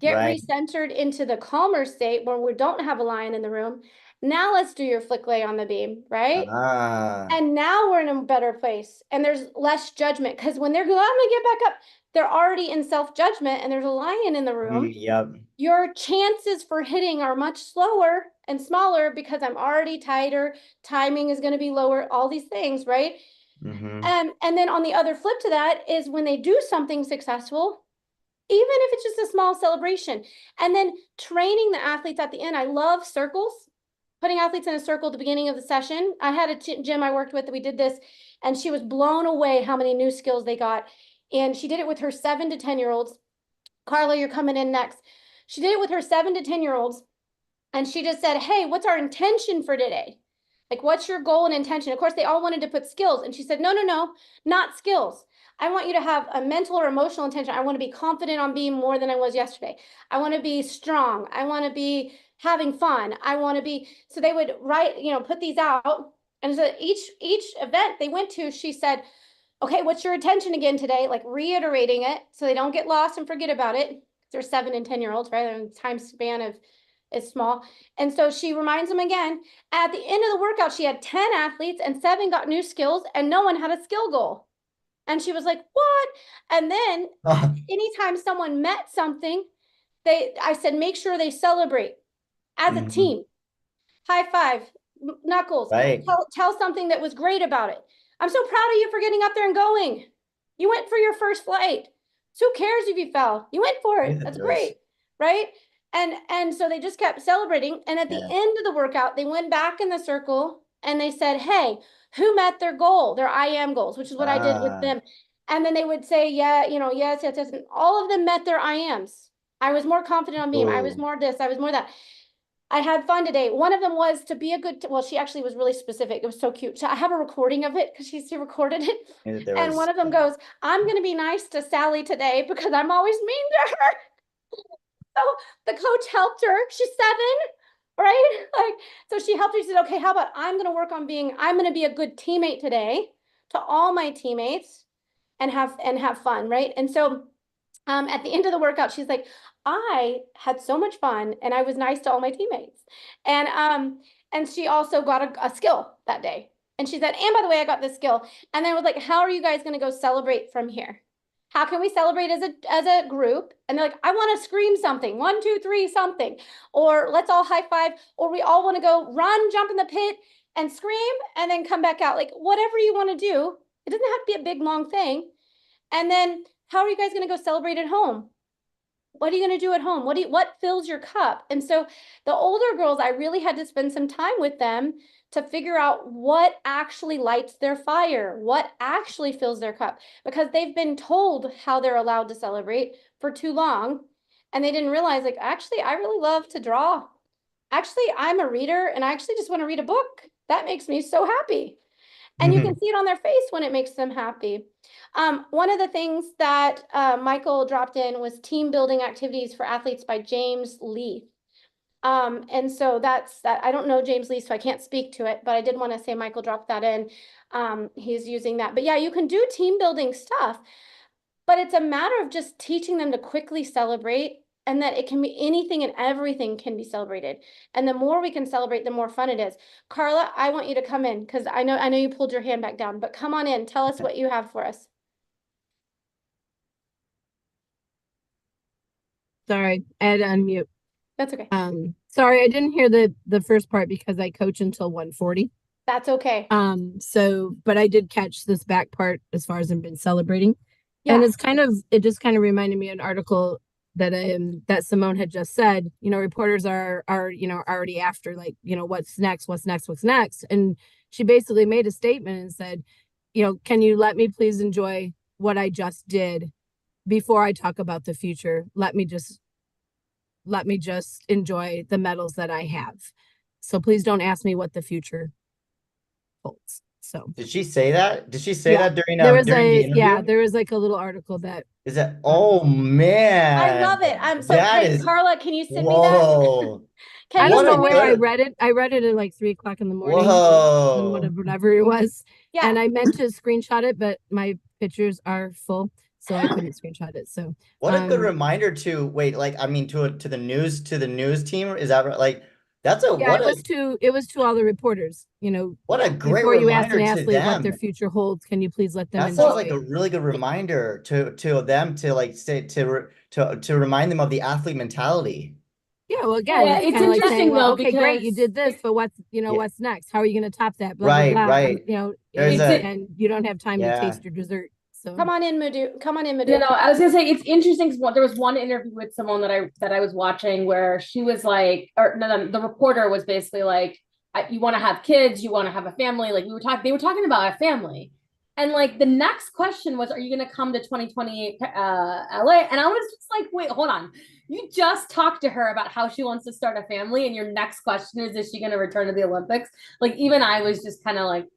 Speaker 1: Get
Speaker 3: right.
Speaker 1: recentered into the calmer state where we don't have a lion in the room. Now let's do your flick lay on the beam, right?
Speaker 3: Ah,
Speaker 1: And now we're in a better place and there's less judgment because when they're going, I'm going to get back up, they're already in self-judgment and there's a lion in the room.
Speaker 3: yep.
Speaker 1: Your chances for hitting are much slower and smaller because I'm already tighter. Timing is going to be lower, all these things, right?
Speaker 3: Mm-hmm.
Speaker 1: And then on the other flip to that is when they do something successful, even if it's just a small celebration. And then training the athletes at the end. I love circles, putting athletes in a circle at the beginning of the session. I had a gym I worked with, we did this, and she was blown away how many new skills they got. And she did it with her 7 to 10-year-olds. Carla, you're coming in next. She did it with her 7 to 10-year-olds. And she just said, hey, what's our intention for today? Like, what's your goal and intention? Of course, they all wanted to put skills. And she said, no, no, no, not skills. I want you to have a mental or emotional intention. I want to be confident on being more than I was yesterday. I want to be strong. I want to be having fun. I want to be, so they would write, put these out. And so each event they went to, she said, okay, what's your intention again today? Like reiterating it so they don't get lost and forget about it. They're 7 and 10-year-olds, right? And time span of is small. And so she reminds them again. At the end of the workout, she had 10 athletes and 7 got new skills and no one had a skill goal. And she was like, what? And then anytime someone met something, I said, make sure they celebrate as a
Speaker 3: Mm-hmm.
Speaker 1: team. High five, knuckles,
Speaker 3: Right.
Speaker 1: tell something that was great about it. I'm so proud of you for getting up there and going. You went for your first flight. So who cares if you fell? You went for it.
Speaker 3: Yeah,
Speaker 1: That's
Speaker 3: there's,
Speaker 1: great. Right. And so they just kept celebrating. And at the
Speaker 3: yeah.
Speaker 1: end of the workout, they went back in the circle and they said, hey, who met their goal, their I am goals, which is what I did with
Speaker 3: Ah,
Speaker 1: them. And then they would say, yeah, yes, yes, yes. And all of them met their I ams. I was more confident on beam. I was
Speaker 3: oh,
Speaker 1: more this, I was more that. I had fun today. One of them was to be a good, well, she actually was really specific. It was so cute. So I have a recording of it because she recorded it.
Speaker 3: there
Speaker 1: And
Speaker 3: was,
Speaker 1: one of them goes, I'm going to be nice to Sally today because I'm always mean to her. So the coach helped her. She's 7, right? Like, so she helped her. She said, okay, how about I'm going to work on I'm going to be a good teammate today to all my teammates and have fun, right? And so at the end of the workout, she's like, I had so much fun and I was nice to all my teammates. And she also got a skill that day. And she said, and by the way, I got this skill. And I was like, how are you guys going to go celebrate from here? How can we celebrate as a group? And they're like, I want to scream something, 1, 2, 3, something, or let's all high five, or we all want to go run, jump in the pit and scream and then come back out. Like whatever you want to do. It doesn't have to be a big, long thing. And then how are you guys going to go celebrate at home? What are you going to do at home? What fills your cup? And so the older girls, I really had to spend some time with them to figure out what actually lights their fire, what actually fills their cup, because they've been told how they're allowed to celebrate for too long. And they didn't realize, like, actually, I really love to draw. Actually, I'm a reader and I actually just want to read a book. That makes me so happy. And you can see it on their face when it makes them happy. One of the things that Michael dropped in was team building activities for athletes by James Lee. And so that's that. I don't know James Lee, so I can't speak to it, but I did want to say Michael dropped that in. He's using that. But yeah, you can do team building stuff, but it's a matter of just teaching them to quickly celebrate and that it can be anything and everything can be celebrated. And the more we can celebrate, the more fun it is. Carla, I want you to come in because I know you pulled your hand back down, but come on in. Tell us what you have for us.
Speaker 4: Sorry, I had to unmute.
Speaker 1: That's okay.
Speaker 4: Sorry, I didn't hear the first part because I coach until 1:40.
Speaker 1: That's okay.
Speaker 4: But I did catch this back part as far as I've been celebrating. And
Speaker 1: Yeah.
Speaker 4: it just kind of reminded me of an article that Simone had just said. Reporters are already after, like, what's next, what's next, what's next. And she basically made a statement and said, you know, can you let me please enjoy what I just did before I talk about the future? Let me just enjoy the medals that I have. So please don't ask me what the future holds. So
Speaker 3: Did she say that? Did she say
Speaker 4: yeah,
Speaker 3: that during
Speaker 4: there was
Speaker 3: during the interview?
Speaker 4: there was like a little article that
Speaker 3: Is that, oh man.
Speaker 1: I love it. So
Speaker 3: That
Speaker 1: hey,
Speaker 3: is,
Speaker 1: Carla, can you send me that?
Speaker 3: whoa.
Speaker 1: Can
Speaker 4: I
Speaker 1: you
Speaker 4: don't
Speaker 3: What
Speaker 4: know
Speaker 3: a
Speaker 1: send me
Speaker 4: where I
Speaker 1: that?
Speaker 3: good,
Speaker 4: read it. I read it at like 3 o'clock in the morning on
Speaker 3: whoa.
Speaker 4: whatever it was.
Speaker 1: Yeah.
Speaker 4: And I meant to screenshot it, but my pictures are full, so I couldn't screenshot it. So
Speaker 3: What a good reminder to wait, like, I mean, to the news team. Is that right? Like, that's a,
Speaker 4: yeah, it was to all the reporters, you know,
Speaker 3: what a great
Speaker 4: before you ask an
Speaker 3: reminder to
Speaker 4: athlete what their
Speaker 3: them.
Speaker 4: future holds, can you please let them
Speaker 3: That sounds like
Speaker 4: enjoy?
Speaker 3: a really good reminder to them to like say to remind them of the athlete mentality.
Speaker 4: Yeah, well, again,
Speaker 5: Yeah,
Speaker 4: it's
Speaker 5: it's
Speaker 4: kind of like saying,
Speaker 5: interesting
Speaker 4: well,
Speaker 5: though,
Speaker 4: okay, great, you
Speaker 5: because
Speaker 4: did this, but what's, you know,
Speaker 3: Yeah.
Speaker 4: what's next? How are you going to top that? Blah,
Speaker 3: Right,
Speaker 4: blah, blah.
Speaker 3: right.
Speaker 4: You know,
Speaker 3: There's
Speaker 4: and you don't have time to
Speaker 3: yeah.
Speaker 4: taste your dessert. So
Speaker 1: Come on in, Madhu. Come on in, Madhu.
Speaker 5: you know, I was gonna say it's interesting because there was one interview with someone that I was watching where she was like, or no, the reporter was basically like, you want to have kids, you want to have a family, like they were talking about a family, and like the next question was, are you gonna come to 2028 LA? And I was just like, wait, hold on, you just talked to her about how she wants to start a family, and your next question is she gonna return to the Olympics? Like even I was just kind of like,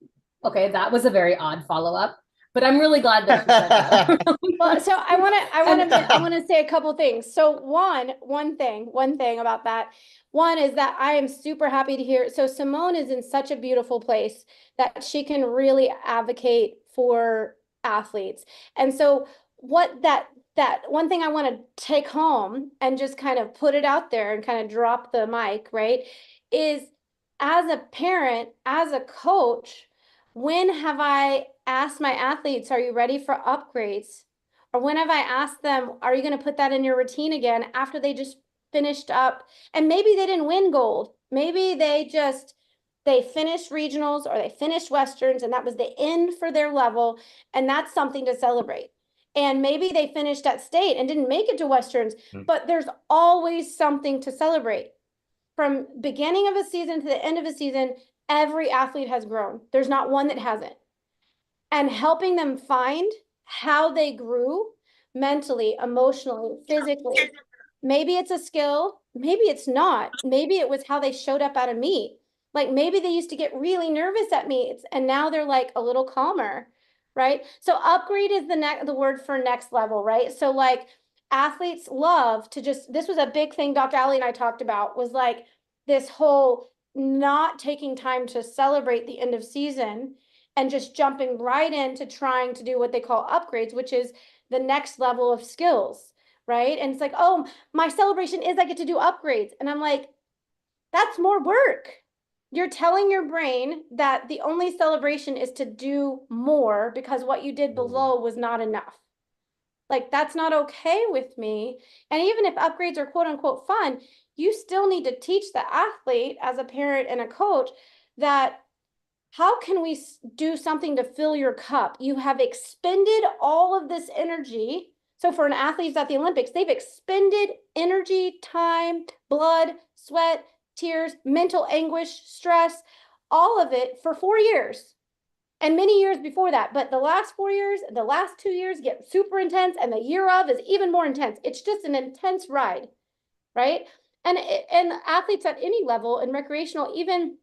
Speaker 5: okay, that was a very odd follow up. But I'm really glad that she said that.
Speaker 1: Well, so I want to say a couple things. So one thing about that. One is that I am super happy to hear. So Simone is in such a beautiful place that she can really advocate for athletes. And so what that one thing I want to take home and just kind of put it out there and kind of drop the mic, right? Is as a parent, as a coach, when have I asked my athletes, are you ready for upgrades? Or when have I asked them, are you going to put that in your routine again after they just finished up? And maybe they didn't win gold. Maybe they finished regionals or they finished westerns and that was the end for their level. And that's something to celebrate. And maybe they finished at state and didn't make it to westerns, but there's always something to celebrate. From beginning of a season to the end of a season, every athlete has grown. There's not one that hasn't. And helping them find how they grew mentally, emotionally, physically. Maybe it's a skill, maybe it's not. Maybe it was how they showed up at a meet. Like maybe they used to get really nervous at meets and now they're like a little calmer, right? So upgrade is the word for next level, right? So like athletes love to just, this was a big thing Doc Alley and I talked about, was like this whole not taking time to celebrate the end of season and just jumping right into trying to do what they call upgrades, which is the next level of skills, right? And it's like, oh, my celebration is I get to do upgrades. And I'm like, that's more work. You're telling your brain that the only celebration is to do more because what you did below was not enough. Like, that's not okay with me. And even if upgrades are quote unquote fun, you still need to teach the athlete as a parent and a coach that how can we do something to fill your cup? You have expended all of this energy. So for an athlete at the Olympics, they've expended energy, time, blood, sweat, tears, mental anguish, stress, all of it for 4 years and many years before that. But the last 4 years, the last 2 years get super intense, and the year of is even more intense. It's just an intense ride, right? And athletes at any level in recreational, even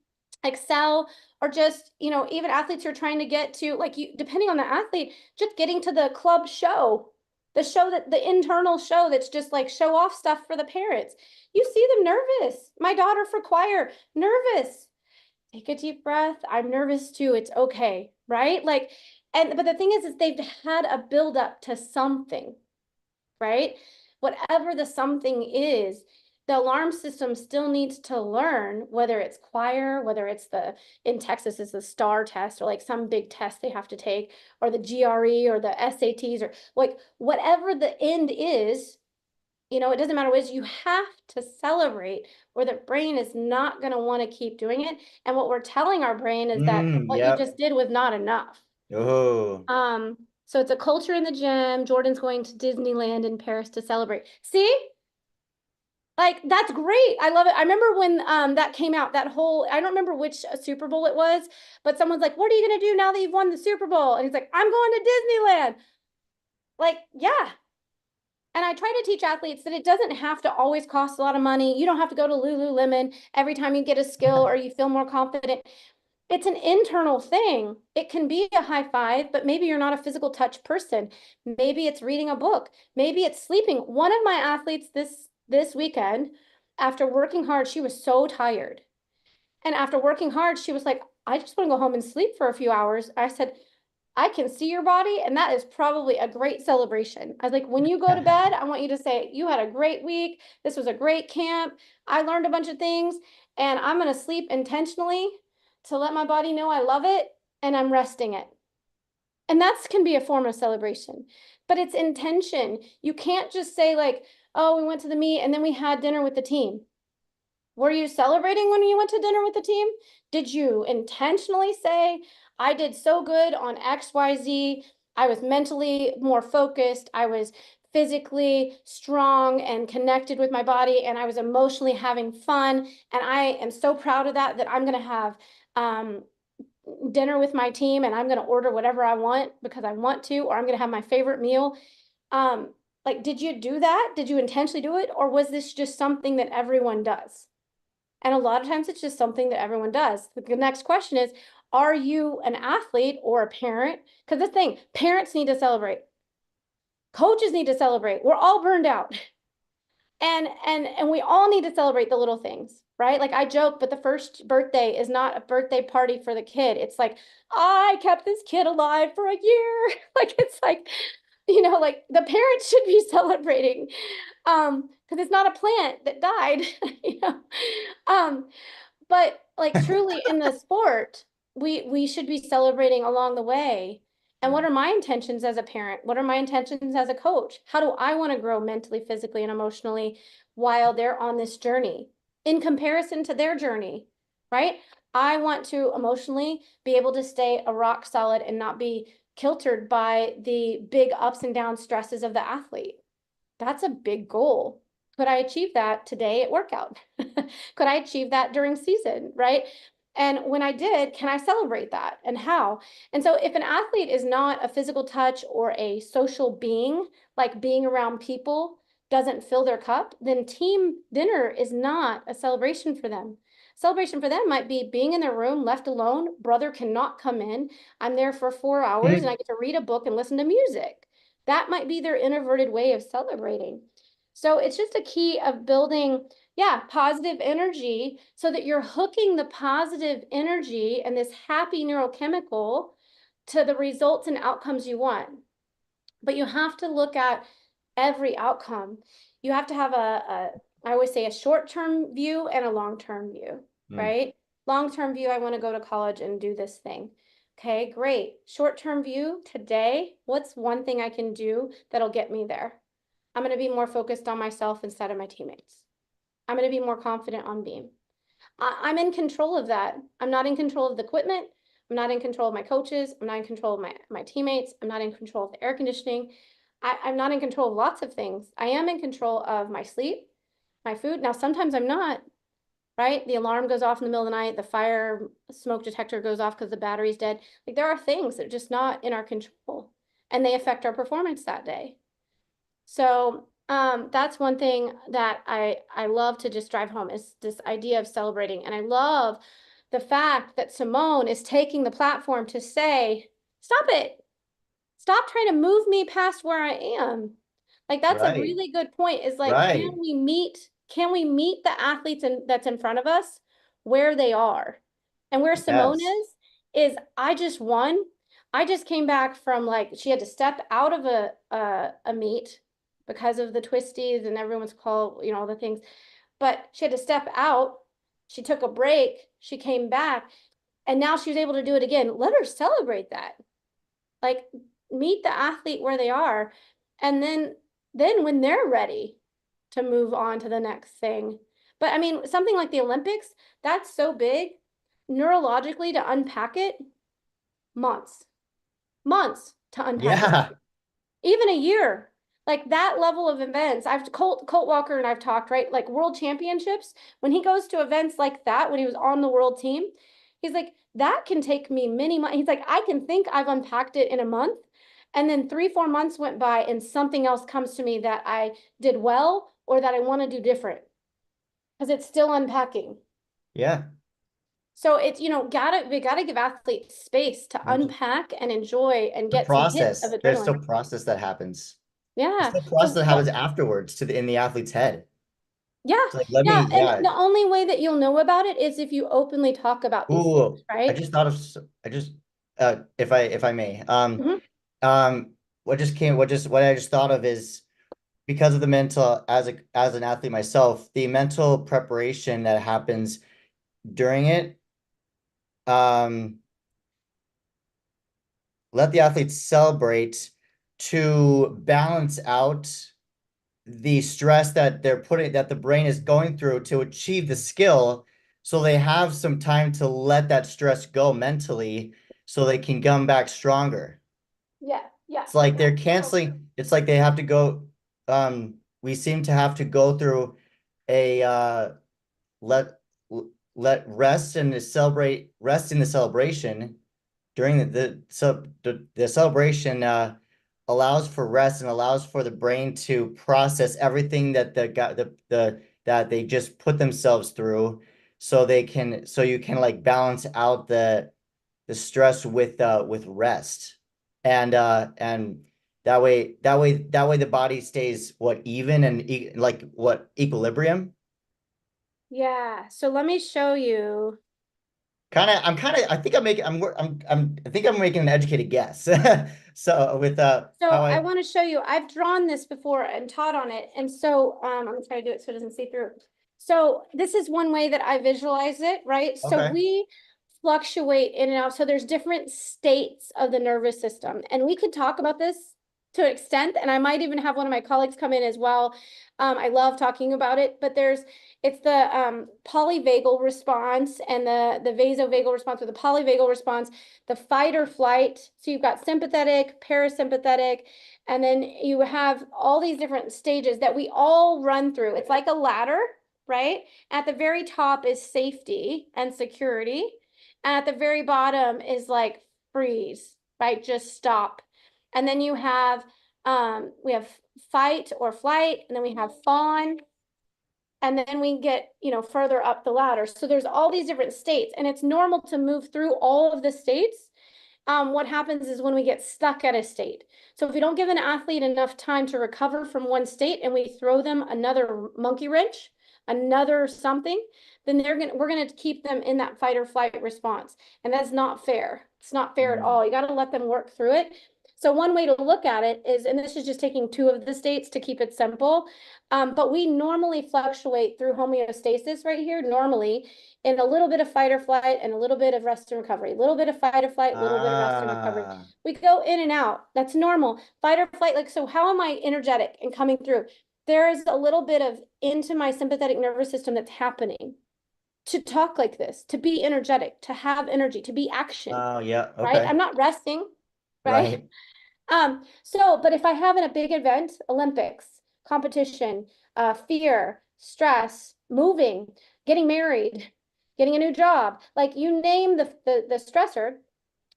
Speaker 1: excel, or just, you know, even athletes who are trying to get to, like, you, depending on the athlete, just getting to the club show, the show, that the internal show that's just like show off stuff for the parents. You see them nervous. My daughter for choir, nervous. Take a deep breath. I'm nervous too. It's okay, right? Like, and but the thing is they've had a build up to something, right? Whatever the something is, the alarm system still needs to learn, whether it's choir, whether it's in Texas is the STAR test, or like some big test they have to take, or the GRE or the SATs, or like whatever the end is, you know, it doesn't matter what it is, you have to celebrate, or the brain is not going to want to keep doing it. And what we're telling our brain is that what you
Speaker 3: Yep.
Speaker 1: just did was not enough.
Speaker 3: Oh.
Speaker 1: So it's a culture in the gym. Jordan's going to Disneyland in Paris to celebrate. See? Like, that's great. I love it. I remember when that came out, that whole, I don't remember which Super Bowl it was, but someone's like, what are you going to do now that you've won the Super Bowl? And he's like, I'm going to Disneyland. Like, yeah. And I try to teach athletes that it doesn't have to always cost a lot of money. You don't have to go to Lululemon every time you get a skill or you feel more confident. It's an internal thing. It can be a high five, but maybe you're not a physical touch person. Maybe it's reading a book. Maybe it's sleeping. One of my athletes this weekend, after working hard, she was so tired. And after working hard, she was like, I just want to go home and sleep for a few hours. I said, I can see your body, and that is probably a great celebration. I was like, when you go to bed, I want you to say, you had a great week. This was a great camp. I learned a bunch of things, and I'm going to sleep intentionally to let my body know I love it, and I'm resting it. And that can be a form of celebration, but it's intention. You can't just say, like, oh, we went to the meet and then we had dinner with the team. Were you celebrating when you went to dinner with the team? Did you intentionally say, I did so good on XYZ? I was mentally more focused. I was physically strong and connected with my body, and I was emotionally having fun. And I am so proud of that, that I'm going to have dinner with my team and I'm going to order whatever I want because I want to, or I'm going to have my favorite meal. Like, did you do that? Did you intentionally do it? Or was this just something that everyone does? And a lot of times it's just something that everyone does. The next question is, are you an athlete or a parent? Because the thing, parents need to celebrate. Coaches need to celebrate. We're all burned out. And we all need to celebrate the little things, right? Like, I joke, but the first birthday is not a birthday party for the kid. It's like, I kept this kid alive for a year. Like, it's like, like the parents should be celebrating. Because it's not a plant that died, you know. But like, truly in the sport, we should be celebrating along the way. And what are my intentions as a parent? What are my intentions as a coach? How do I want to grow mentally, physically, and emotionally while they're on this journey in comparison to their journey, right? I want to emotionally be able to stay a rock solid and not be kiltered by the big ups and downs stresses of the athlete. That's a big goal. Could I achieve that today at workout? Could I achieve that during season, right? And when I did, can I celebrate that, and how? And so if an athlete is not a physical touch or a social being, like being around people doesn't fill their cup, then team dinner is not a celebration for them. Celebration for them might be being in their room, left alone. Brother cannot come in. I'm there for 4 hours and I get to read a book and listen to music. That might be their introverted way of celebrating. So it's just a key of building, positive energy so that you're hooking the positive energy and this happy neurochemical to the results and outcomes you want. But you have to look at every outcome. You have to have I always say, a short-term view and a long-term view, right? Long-term view, I want to go to college and do this thing. Okay, great. Short-term view, today, what's one thing I can do that'll get me there? I'm going to be more focused on myself instead of my teammates. I'm going to be more confident on beam. I'm in control of that. I'm not in control of the equipment. I'm not in control of my coaches. I'm not in control of my teammates. I'm not in control of the air conditioning. I'm not in control of lots of things. I am in control of my sleep, my food. Now, sometimes I'm not, right? The alarm goes off in the middle of the night. The fire smoke detector goes off because the battery's dead. Like, there are things that are just not in our control, and they affect our performance that day. So that's one thing that I love to just drive home, is this idea of celebrating. And I love the fact that Simone is taking the platform to say, stop it. Stop trying to move me past where I am. Like, that's a really good point, is like, can we meet the athletes that's in front of us where they are? And where Simone is I just won. I just came back from, like, she had to step out of a meet because of the twisties and everyone's called, all the things. But she had to step out. She took a break. She came back. And now she was able to do it again. Let her celebrate that. Like, meet the athlete where they are. And then when they're ready to move on to the next thing. But I mean, something like the Olympics, that's so big. Neurologically, to unpack it, months to unpack it. Even a year. Like that level of events, Colt Walker and I've talked, right? Like world championships, when he goes to events like that, when he was on the world team, he's like, that can take me many months. He's like, I can think I've unpacked it in a month. And then 3, 4 months went by and something else comes to me that I did well or that I want to do different. Because it's still unpacking.
Speaker 3: Yeah.
Speaker 1: So it's, we gotta give athletes space to unpack and enjoy and
Speaker 3: The
Speaker 1: get some hits
Speaker 3: process.
Speaker 1: of
Speaker 3: There's still
Speaker 1: adrenaline.
Speaker 3: process that happens. There's
Speaker 1: Yeah.
Speaker 3: still process that happens afterwards in the athlete's head.
Speaker 1: Yeah.
Speaker 3: It's like, let
Speaker 1: Yeah.
Speaker 3: me,
Speaker 1: And
Speaker 3: yeah.
Speaker 1: the only way that you'll know about it is if you openly talk about these things,
Speaker 3: Ooh,
Speaker 1: right?
Speaker 3: if I may,
Speaker 1: Mhm.
Speaker 3: what I just thought of is because of the mental, as an athlete myself, the mental preparation that happens during it, um, let the athletes celebrate to balance out the stress that that the brain is going through to achieve the skill. So they have some time to let that stress go mentally so they can come back stronger.
Speaker 1: Yeah. Yeah.
Speaker 3: It's like they're canceling, it's like they have to go, we seem to have to go through a let let rest and celebrate rest in the celebration during the celebration allows for rest and allows for the brain to process everything that that they just put themselves through so you can like balance out the stress with rest and that way the body stays even and like what equilibrium.
Speaker 1: Yeah. So let me show you.
Speaker 3: I think I think I'm making an educated guess. So with
Speaker 1: So
Speaker 3: how
Speaker 1: I
Speaker 3: I
Speaker 1: want to show you, I've drawn this before and taught on it. And so I'm gonna try to do it so it doesn't see through. So this is one way that I visualize it, right? So
Speaker 3: okay.
Speaker 1: we fluctuate in and out. So there's different states of the nervous system. And we could talk about this to an extent, and I might even have one of my colleagues come in as well. I love talking about it, but it's the polyvagal response and the vasovagal response or the polyvagal response, the fight or flight. So you've got sympathetic, parasympathetic, and then you have all these different stages that we all run through. It's like a ladder, right? At the very top is safety and security. And at the very bottom is like freeze, right? Just stop. And then you have, we have fight or flight, and then we have fawn. And then we get, further up the ladder. So there's all these different states, and it's normal to move through all of the states. What happens is when we get stuck at a state. So if we don't give an athlete enough time to recover from one state and we throw them another monkey wrench, another something, then we're gonna keep them in that fight or flight response. And that's not fair. It's not fair at all. You got to let them work through it. So one way to look at it is, and this is just taking 2 of the states to keep it simple, but we normally fluctuate through homeostasis right here, normally, in a little bit of fight or flight and a little bit of rest and recovery, a little bit of fight or flight, a little bit of rest and recovery. We go in and out. That's normal. Fight or flight, like, so how am I energetic and coming through? There is a little bit of into my sympathetic nervous system that's happening to talk like this, to be energetic, to have energy, to be action,
Speaker 3: Oh yeah,
Speaker 1: right?
Speaker 3: okay.
Speaker 1: I'm not resting, right?
Speaker 3: Right.
Speaker 1: But if I have in a big event, Olympics, competition, fear, stress, moving, getting married, getting a new job, like you name the stressor,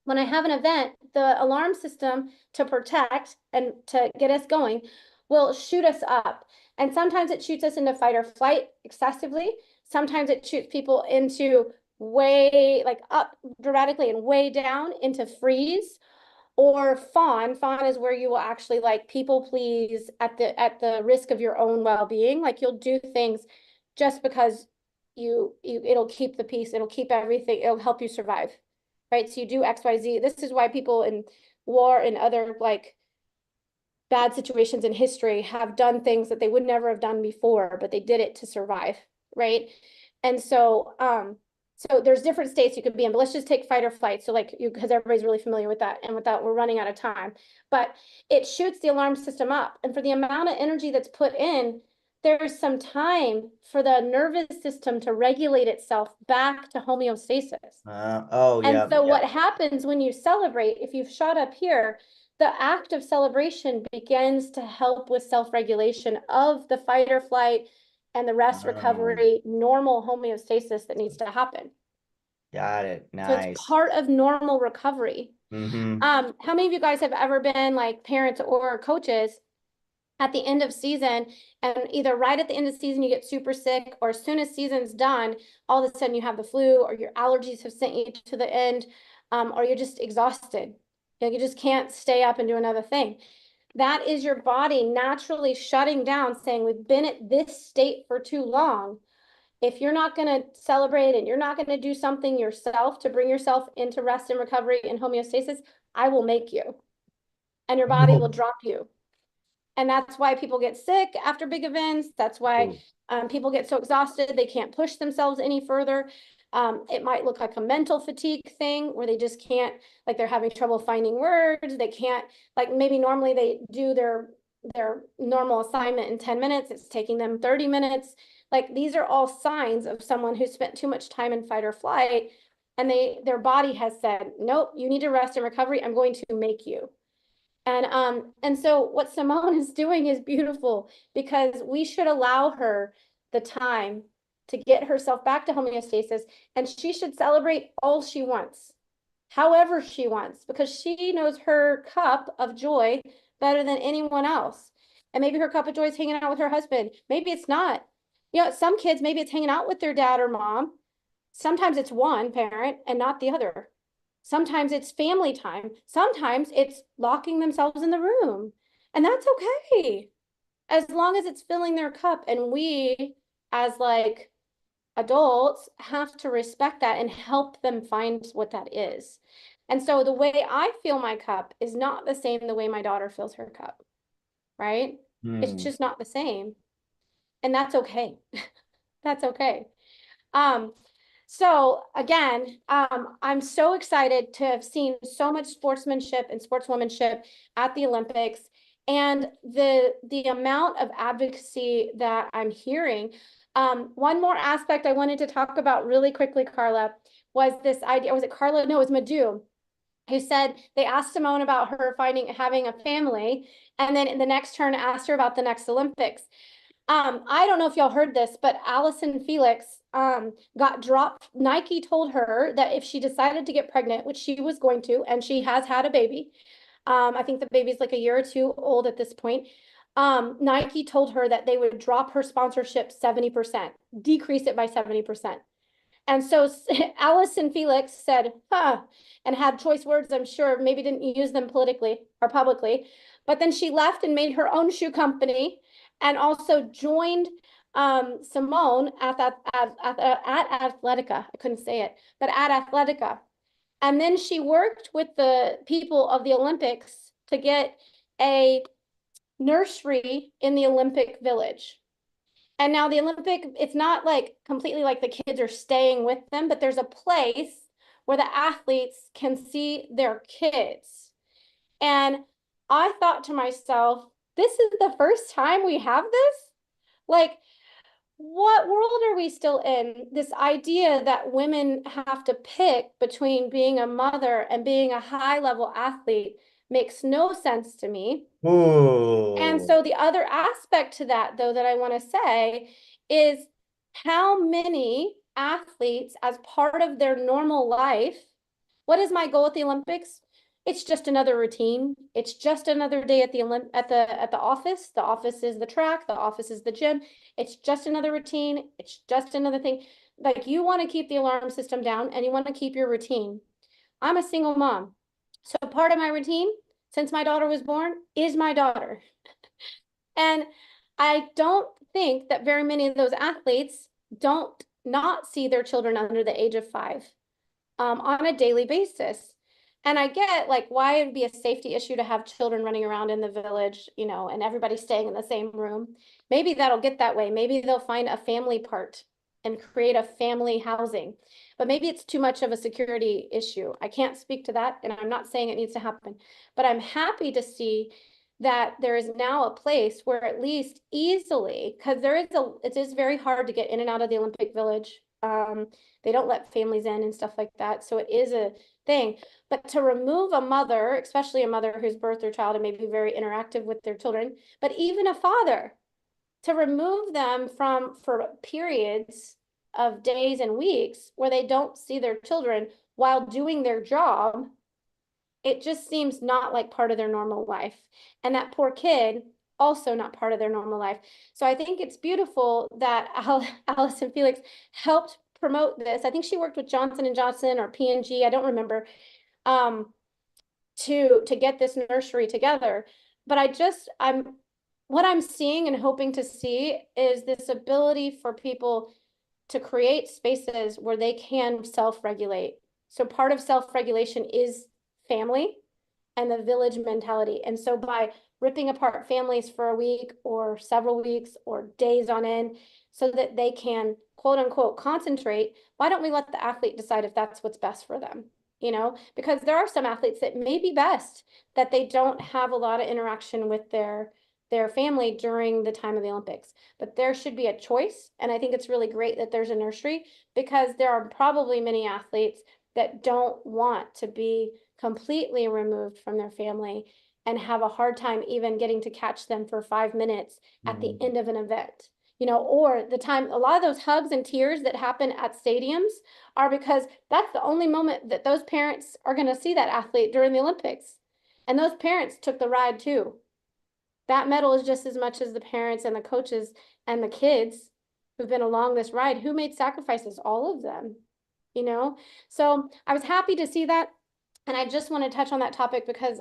Speaker 1: when I have an event, the alarm system to protect and to get us going will shoot us up. And sometimes it shoots us into fight or flight excessively. Sometimes it shoots people into way like up dramatically and way down into freeze or fawn. Fawn is where you will actually like people please at the risk of your own well-being. Like you'll do things just because it'll keep the peace, it'll keep everything, it'll help you survive. Right? So you do XYZ. This is why people in war and other like bad situations in history have done things that they would never have done before, but they did it to survive, right? And so there's different states you could be in, but let's just take fight or flight. So like you, because everybody's really familiar with that, and with that, we're running out of time. But it shoots the alarm system up. And for the amount of energy that's put in, there's some time for the nervous system to regulate itself back to homeostasis.
Speaker 3: Oh
Speaker 1: And
Speaker 3: yeah,
Speaker 1: so
Speaker 3: yeah.
Speaker 1: what happens when you celebrate, if you've shot up here, the act of celebration begins to help with self-regulation of the fight or flight and the rest recovery, normal homeostasis that needs to happen.
Speaker 3: Got it.
Speaker 1: So it's
Speaker 3: Nice.
Speaker 1: part of normal recovery.
Speaker 3: Mm-hmm.
Speaker 1: How many of you guys have ever been like parents or coaches at the end of season, and either right at the end of season you get super sick, or as soon as season's done, all of a sudden you have the flu, or your allergies have sent you to the end, or you're just exhausted. You just can't stay up and do another thing. That is your body naturally shutting down, saying we've been at this state for too long. If you're not going to celebrate and you're not going to do something yourself to bring yourself into rest and recovery and homeostasis, I will make you. And your body will drop you. And that's why people get sick after big events. That's why people get so exhausted, they can't push themselves any further. It might look like a mental fatigue thing where they just can't, like they're having trouble finding words. They can't, like maybe normally they do their normal assignment in 10 minutes. It's taking them 30 minutes. Like these are all signs of someone who spent too much time in fight or flight, and their body has said, nope, you need to rest and recovery. I'm going to make you. And so what Simone is doing is beautiful, because we should allow her the time to get herself back to homeostasis, and she should celebrate all she wants, however she wants, because she knows her cup of joy better than anyone else. And maybe her cup of joy is hanging out with her husband. Maybe it's not. Some kids, maybe it's hanging out with their dad or mom. Sometimes it's one parent and not the other. Sometimes it's family time. Sometimes it's locking themselves in the room. And that's okay, as long as it's filling their cup. And we, as like adults, have to respect that and help them find what that is. And so the way I feel my cup is not the same the way my daughter fills her cup, right? It's just not the same. And that's okay. That's okay. So again, I'm so excited to have seen so much sportsmanship and sportswomanship at the Olympics, and the amount of advocacy that I'm hearing. One more aspect I wanted to talk about really quickly, Carla, was this idea. Was it Carla? No, it was Madhu, who said they asked Simone about her having a family, and then in the next turn asked her about the next Olympics. I don't know if y'all heard this, but Allison Felix got dropped. Nike told her that if she decided to get pregnant, which she was going to, and she has had a baby, I think the baby's like a year or two old at this point. Nike told her that they would drop her sponsorship 70%, decrease it by 70%. And so Allison Felix said, huh, and had choice words, I'm sure, maybe didn't use them politically or publicly, but then she left and made her own shoe company, and also joined Simone at Athletica. I couldn't say it, but at Athletica. And then she worked with the people of the Olympics to get a nursery in the Olympic Village. And now the Olympic, it's not like completely like the kids are staying with them, but there's a place where the athletes can see their kids. And I thought to myself, this is the first time we have this? Like, what world are we still in? This idea that women have to pick between being a mother and being a high-level athlete makes no sense to me.
Speaker 3: Ooh.
Speaker 1: And so the other aspect to that, though, that I want to say is how many athletes, as part of their normal life, what is my goal at the Olympics? It's just another routine. It's just another day at the office. The office is the track. The office is the gym. It's just another routine. It's just another thing. Like, you want to keep the alarm system down and you want to keep your routine. I'm a single mom. So part of my routine, since my daughter was born, is my daughter. And I don't think that very many of those athletes don't not see their children under the age of 5 on a daily basis. And I get like why it would be a safety issue to have children running around in the village, and everybody staying in the same room. Maybe that'll get that way. Maybe they'll find a family part and create a family housing. But maybe it's too much of a security issue. I can't speak to that, and I'm not saying it needs to happen. But I'm happy to see that there is now a place where at least easily, because it is very hard to get in and out of the Olympic Village They don't let families in and stuff like that. So it is a thing. But to remove a mother, especially a mother who's birthed their child and may be very interactive with their children, but even a father, to remove them for periods of days and weeks where they don't see their children while doing their job, it just seems not like part of their normal life. And that poor kid, also not part of their normal life. So I think it's beautiful that Alice and Felix helped promote this. I think she worked with Johnson and Johnson or P&G, I don't remember, to get this nursery together. But what I'm seeing and hoping to see is this ability for people to create spaces where they can self-regulate. So part of self-regulation is family and the village mentality. And so by ripping apart families for a week or several weeks or days on end so that they can quote unquote concentrate, why don't we let the athlete decide if that's what's best for them? You know, because there are some athletes that may be best that they don't have a lot of interaction with their family during the time of the Olympics. But there should be a choice. And I think it's really great that there's a nursery, because there are probably many athletes that don't want to be completely removed from their family and have a hard time even getting to catch them for 5 minutes at the end of an event. You know, or the time, a lot of those hugs and tears that happen at stadiums are because that's the only moment that those parents are going to see that athlete during the Olympics. And those parents took the ride too. That medal is just as much as the parents and the coaches and the kids who've been along this ride, who made sacrifices, all of them, you know? So I was happy to see that. And I just want to touch on that topic because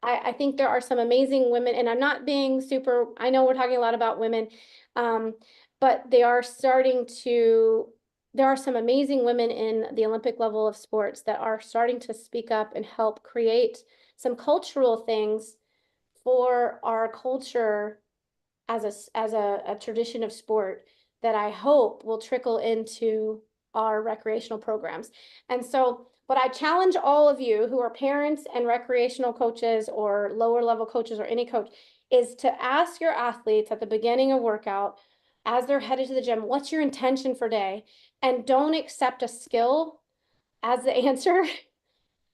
Speaker 1: I think there are some amazing women, and I'm not being super, I know we're talking a lot about women, but there are some amazing women in the Olympic level of sports that are starting to speak up and help create some cultural things for our culture as a tradition of sport that I hope will trickle into our recreational programs. And so what I challenge all of you who are parents and recreational coaches or lower level coaches or any coach is to ask your athletes at the beginning of workout, as they're headed to the gym, what's your intention for day? And don't accept a skill as the answer.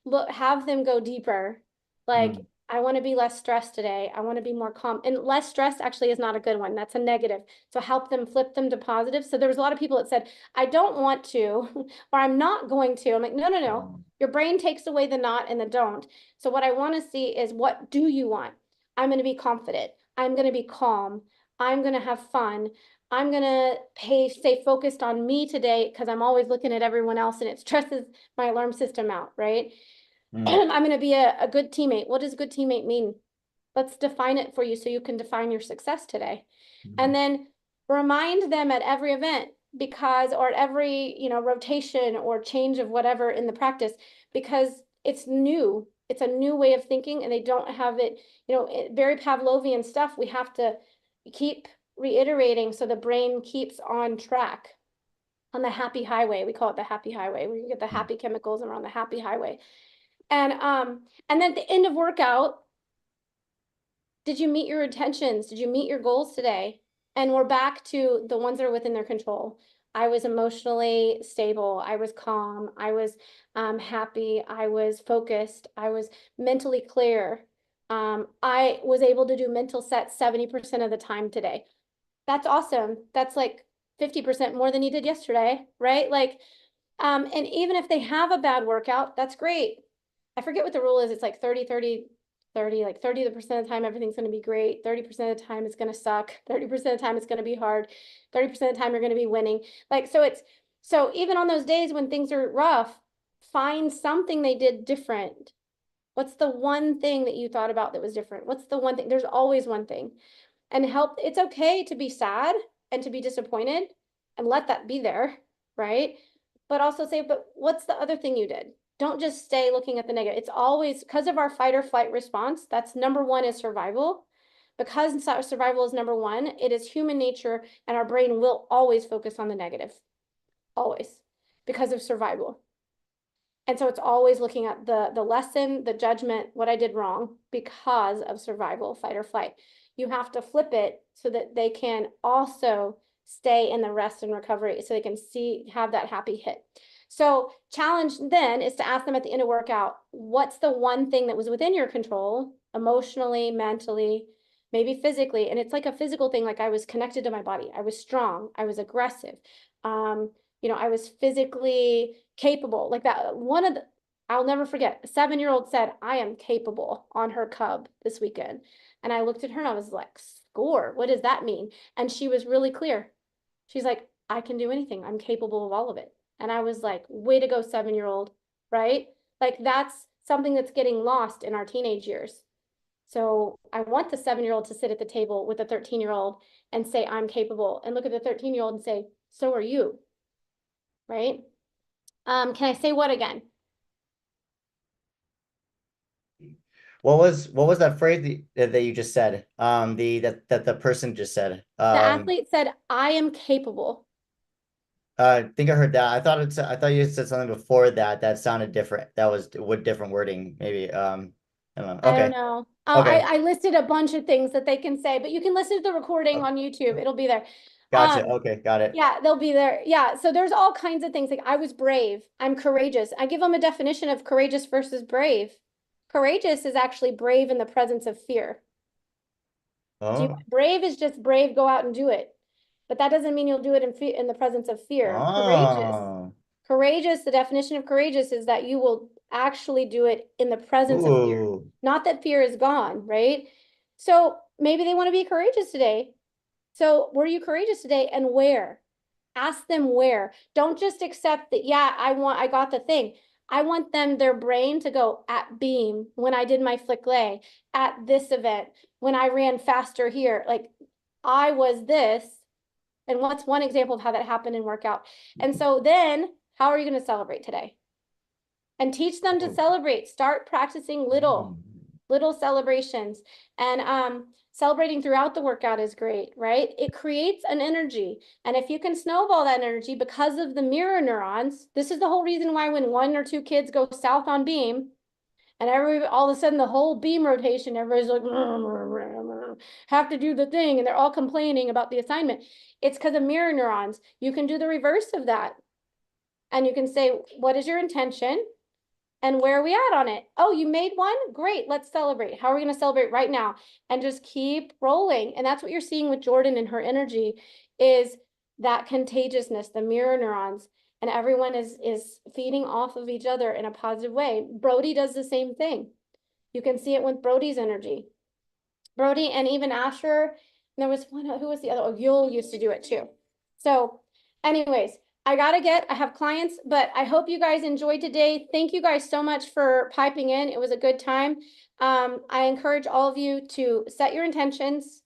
Speaker 1: Look, have them go deeper. Like, I want to be less stressed today. I want to be more calm. And less stress actually is not a good one. That's a negative. So help them flip them to positive. So there was a lot of people that said, I don't want to, or I'm not going to. I'm like, no, no, no. Your brain takes away the not and the don't. So what I want to see is, what do you want? I'm going to be confident. I'm going to be calm. I'm going to have fun. I'm going to stay focused on me today because I'm always looking at everyone else and it stresses my alarm system out, right? I'm going to be a good teammate. What does good teammate mean? Let's define it for you so you can define your success today. And then remind them at every event or at every, rotation or change of whatever in the practice, because it's new. It's a new way of thinking and they don't have it, very Pavlovian stuff. We have to keep reiterating so the brain keeps on track on the happy highway. We call it the happy highway, where you get the happy chemicals and we're on the happy highway. And then at the end of workout, did you meet your intentions? Did you meet your goals today? And we're back to the ones that are within their control. I was emotionally stable. I was calm. I was happy. I was focused. I was mentally clear. I was able to do mental sets 70% of the time today. That's awesome. That's like 50% more than you did yesterday, right? Like, and even if they have a bad workout, that's great. I forget what the rule is. It's like 30, 30, 30, like 30% of the time, everything's going to be great. 30% of the time, it's going to suck. 30% of the time, it's going to be hard. 30% of the time, you're going to be winning. Like, so even on those days when things are rough, find something they did different. What's the one thing that you thought about that was different? What's the one thing? There's always one thing. And it's okay to be sad and to be disappointed and let that be there, right? But also say, but what's the other thing you did? Don't just stay looking at the negative. It's always because of our fight or flight response. That's number one is survival. Because survival is number one, it is human nature and our brain will always focus on the negative. Always. Because of survival. And so it's always looking at the lesson, the judgment, what I did wrong because of survival, fight or flight. You have to flip it so that they can also stay in the rest and recovery so they can have that happy hit. So challenge then is to ask them at the end of workout, what's the one thing that was within your control, emotionally, mentally, maybe physically? And it's like a physical thing, like I was connected to my body. I was strong. I was aggressive. I was physically capable. Like that, I'll never forget, a 7-year-old said, I am capable on her cub this weekend. And I looked at her and I was like, score, what does that mean? And she was really clear. She's like, I can do anything. I'm capable of all of it. And I was like, way to go, 7-year-old, right? Like that's something that's getting lost in our teenage years. So I want the 7-year-old to sit at the table with a 13-year-old and say, I'm capable, and look at the 13-year-old and say, so are you, right? Can I say what again?
Speaker 3: What was that phrase that you just said? That the person just said.
Speaker 1: The athlete said, I am capable.
Speaker 3: I think I heard that. I thought you said something before that that sounded different. That was with different wording, maybe. I don't know.
Speaker 1: I
Speaker 3: Okay.
Speaker 1: don't know.
Speaker 3: Okay.
Speaker 1: I listed a bunch of things that they can say, but you can listen to the recording on YouTube. It'll be there.
Speaker 3: Gotcha. Okay, got it.
Speaker 1: Yeah, they'll be there. Yeah, so there's all kinds of things like I was brave, I'm courageous. I give them a definition of courageous versus brave. Courageous is actually brave in the presence of fear.
Speaker 3: Oh.
Speaker 1: Brave is just brave, go out and do it. But that doesn't mean you'll do it in the presence of fear.
Speaker 3: Oh.
Speaker 1: Courageous, the definition of courageous is that you will actually do it in the presence of fear.
Speaker 3: Ooh.
Speaker 1: Not that fear is gone, right? So maybe they want to be courageous today. So were you courageous today and where? Ask them where. Don't just accept that, yeah, I got the thing. I want their brain to go at Beam when I did my flick lay, at this event, when I ran faster here. Like I was this. And what's one example of how that happened in workout? And so then how are you going to celebrate today? And teach them to celebrate. Start practicing little celebrations. And celebrating throughout the workout is great, right? It creates an energy. And if you can snowball that energy because of the mirror neurons, this is the whole reason why when 1 or 2 kids go south on Beam, and all of a sudden the whole beam rotation, everybody's like, have to do the thing. And they're all complaining about the assignment. It's because of mirror neurons. You can do the reverse of that. And you can say, what is your intention? And where are we at on it? Oh, you made one? Great. Let's celebrate. How are we going to celebrate right now? And just keep rolling. And that's what you're seeing with Jordan and her energy is that contagiousness, the mirror neurons. And everyone is feeding off of each other in a positive way. Brody does the same thing. You can see it with Brody's energy. Brody and even Asher. There was one, who was the other? Oh, Yul used to do it too. So anyways, I have clients, but I hope you guys enjoyed today. Thank you guys so much for piping in. It was a good time. I encourage all of you to set your intentions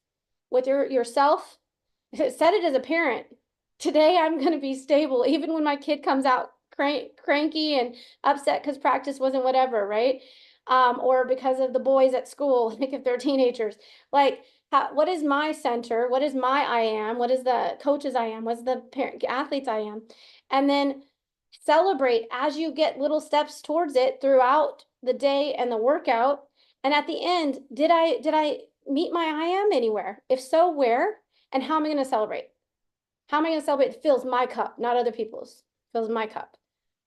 Speaker 1: with yourself. Set it as a parent. Today I'm going to be stable, even when my kid comes out cranky and upset because practice wasn't whatever, right? Or because of the boys at school, like if they're teenagers. Like, what is my center? What is my I am? What is the coaches I am? What's the athletes I am? And then celebrate as you get little steps towards it throughout the day and the workout. And at the end, did I meet my I am anywhere? If so, where? And how am I going to celebrate? How am I going to celebrate? It fills my cup, not other people's. It fills my cup.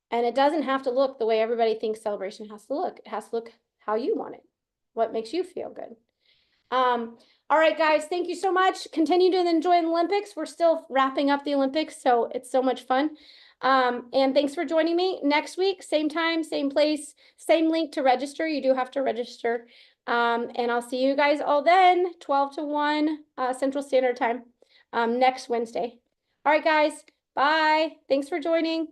Speaker 1: And it doesn't have to look the way everybody thinks celebration has to look. It has to look how you want it. What makes you feel good. All right, guys, thank you so much. Continue to enjoy the Olympics. We're still wrapping up the Olympics, so it's so much fun. And thanks for joining me. Next week, same time, same place, same link to register. You do have to register. And I'll see you guys all then, 12 to 1 Central Standard Time next Wednesday. All right, guys, bye. Thanks for joining.